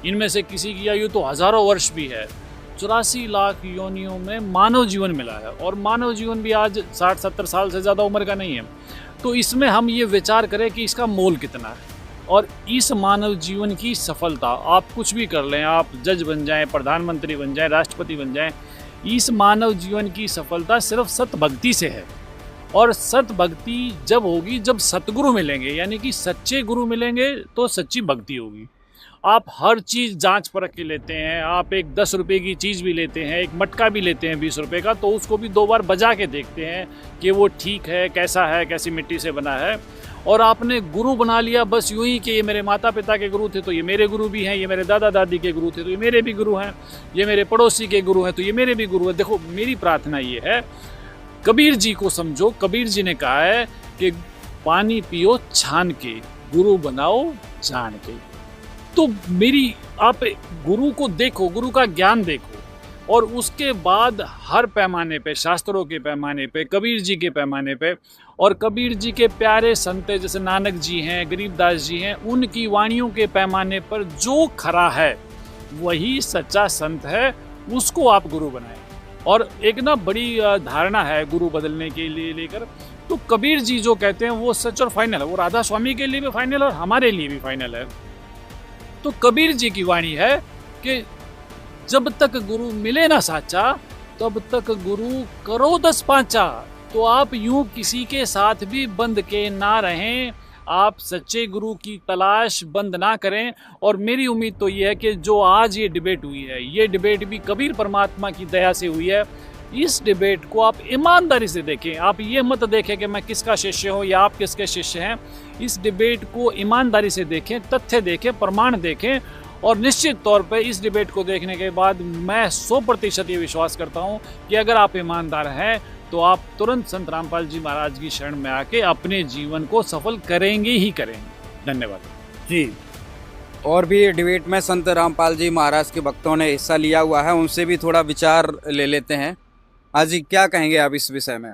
इनमें से किसी की आयु तो हज़ारों वर्ष भी है, 84 लाख योनियों में मानव जीवन मिला है। और मानव जीवन भी आज 60-70 साल से ज़्यादा उम्र का नहीं है। तो इसमें हम ये विचार करें कि इसका मोल कितना है। और इस मानव जीवन की सफलता, आप कुछ भी कर लें, आप जज बन जाएं, प्रधानमंत्री बन जाएं, राष्ट्रपति बन जाएं, इस मानव जीवन की सफलता सिर्फ सत भक्ति से है। और सत भक्ति जब होगी जब सतगुरु मिलेंगे, यानी कि सच्चे गुरु मिलेंगे तो सच्ची भक्ति होगी। आप हर चीज़ जांच परख के लेते हैं, आप एक 10 रुपये की चीज़ भी लेते हैं, एक मटका भी लेते हैं 20 रुपये का, तो उसको भी 2 बार बजा के देखते हैं कि वो ठीक है, कैसा है, कैसी मिट्टी से बना है। और आपने गुरु बना लिया बस यूं ही कि ये मेरे माता पिता के गुरु थे तो ये मेरे गुरु भी हैं, ये मेरे दादा दादी के गुरु थे तो ये मेरे भी गुरु हैं, ये मेरे पड़ोसी के गुरु हैं तो ये मेरे भी गुरु हैं। देखो, मेरी प्रार्थना ये है, कबीर जी को समझो। कबीर जी ने कहा है कि पानी पियो छान के, गुरु बनाओ जान के। तो मेरी, आप गुरु को देखो, गुरु का ज्ञान देखो, और उसके बाद हर पैमाने पे, शास्त्रों के पैमाने पे, कबीर जी के पैमाने पे, और कबीर जी के प्यारे संत जैसे नानक जी हैं, गरीबदास जी हैं, उनकी वाणियों के पैमाने पर जो खरा है वही सच्चा संत है, उसको आप गुरु बनाएं। और एक ना बड़ी धारणा है गुरु बदलने के लिए लेकर, तो कबीर जी जो कहते हैं वो सच और फाइनल है। वो राधा स्वामी के लिए भी फाइनल और हमारे लिए भी फाइनल है। तो कबीर जी की वाणी है कि जब तक गुरु मिले ना साचा, तब तक गुरु करो 10 पाँचा। तो आप यूं किसी के साथ भी बंध के ना रहें, आप सच्चे गुरु की तलाश बंद ना करें। और मेरी उम्मीद तो ये है कि जो आज ये डिबेट हुई है, ये डिबेट भी कबीर परमात्मा की दया से हुई है। इस डिबेट को आप ईमानदारी से देखें, आप ये मत देखें कि मैं किसका शिष्य हूँ या आप किसके शिष्य हैं। इस डिबेट को ईमानदारी से देखें, तथ्य देखें, प्रमाण देखें, और निश्चित तौर पे इस डिबेट को देखने के बाद मैं 100% ये विश्वास करता हूँ कि अगर आप ईमानदार हैं तो आप तुरंत संत रामपाल जी महाराज की शरण में आके अपने जीवन को सफल करेंगे ही करेंगे। धन्यवाद जी। और भी डिबेट में संत रामपाल जी महाराज के भक्तों ने हिस्सा लिया हुआ है, उनसे भी थोड़ा विचार ले लेते हैं। आज जी क्या कहेंगे आप इस विषय में?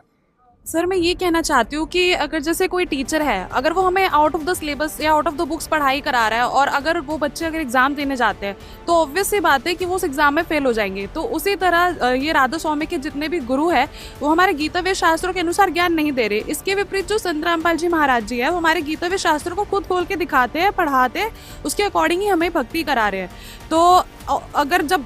सर मैं ये कहना चाहती हूँ कि अगर जैसे कोई टीचर है, अगर वो हमें आउट ऑफ द सिलेबस या आउट ऑफ द बुक्स पढ़ाई करा रहा है और अगर वो बच्चे अगर एग्ज़ाम देने जाते हैं तो ऑब्वियस सी बात है कि वो उस एग्ज़ाम में फेल हो जाएंगे। तो उसी तरह ये राधा स्वामी के जितने भी गुरु हैं वो हमारे गीता वेद शास्त्रों के अनुसार ज्ञान नहीं दे रहे। इसके विपरीत जो संत रामपाल जी महाराज जी है वो हमारे गीता वेद शास्त्रों को खुद खोल के दिखाते हैं, पढ़ाते हैं, उसके अकॉर्डिंग ही हमें भक्ति करा रहे हैं। तो अगर जब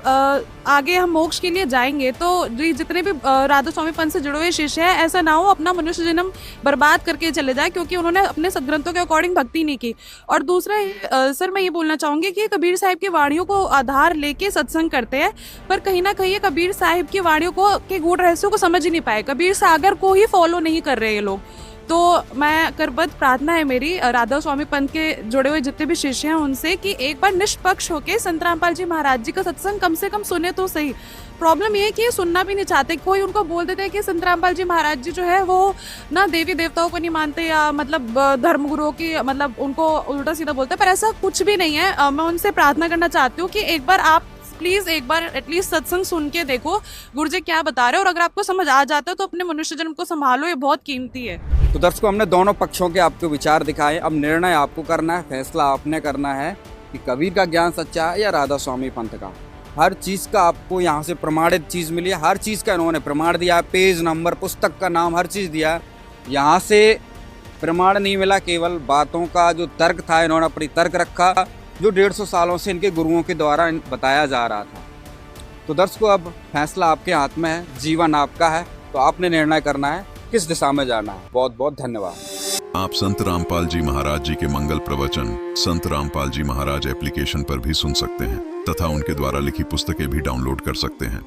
आगे हम मोक्ष के लिए जाएंगे तो जितने भी राधा स्वामी पंथ से जुड़े हुए शिष्य हैं, ऐसा ना हो अपना मनुष्य जन्म बर्बाद करके चले जाए क्योंकि उन्होंने अपने सदग्रंथों के अकॉर्डिंग भक्ति नहीं की। और दूसरा सर मैं ये बोलना चाहूँगी कि कबीर साहिब की वाणियों को आधार लेके सत्संग करते हैं, पर कहीं ना कहीं कबीर साहिब की वाणियों को के गूढ़ रहस्यों को समझ ही नहीं पाए, कबीर सागर को ही फॉलो नहीं कर रहे ये लोग। तो मैं करबद्ध प्रार्थना है मेरी राधा स्वामी पंथ के जुड़े हुए जितने भी शिष्य हैं उनसे कि एक बार निष्पक्ष होकर संत रामपाल जी महाराज जी का सत्संग कम से कम सुने तो सही। प्रॉब्लम ये है कि ये सुनना भी नहीं चाहते। कोई उनको बोल देते हैं कि संत रामपाल जी महाराज जी जो है वो ना देवी देवताओं को नहीं मानते या मतलब धर्मगुरुओं की मतलब उनको उल्टा सीधा बोलते हैं, पर ऐसा कुछ भी नहीं है। मैं उनसे प्रार्थना करना चाहती हूँ कि एक बार आप प्लीज़ एक बार एटलीस्ट सत्संग सुन के देखो गुरु जी क्या बता रहे हो, और अगर आपको समझ आ जाता है तो अपने मनुष्य जन्म को संभालो, ये बहुत कीमती है। तो दर्शकों हमने दोनों पक्षों के आपको विचार दिखाए, अब निर्णय आपको करना है, फैसला आपने करना है कि कबीर का ज्ञान सच्चा है या राधा स्वामी पंथ का। हर चीज़ का आपको यहाँ से प्रमाणित चीज़ मिली है, हर चीज़ का इन्होंने प्रमाण दिया है, पेज नंबर पुस्तक का नाम हर चीज़ दिया है। यहाँ से प्रमाण नहीं मिला, केवल बातों का जो तर्क था इन्होंने अपनी तर्क रखा जो 150 सालों से इनके गुरुओं के द्वारा बताया जा रहा था। तो दर्शकों अब फैसला आपके हाथ में है, जीवन आपका है, तो आपने निर्णय करना है किस दिशा में जाना है। बहुत बहुत धन्यवाद। आप संत रामपाल जी महाराज जी के मंगल प्रवचन संत रामपाल जी महाराज एप्लीकेशन पर भी सुन सकते हैं तथा उनके द्वारा लिखी पुस्तकें भी डाउनलोड कर सकते हैं।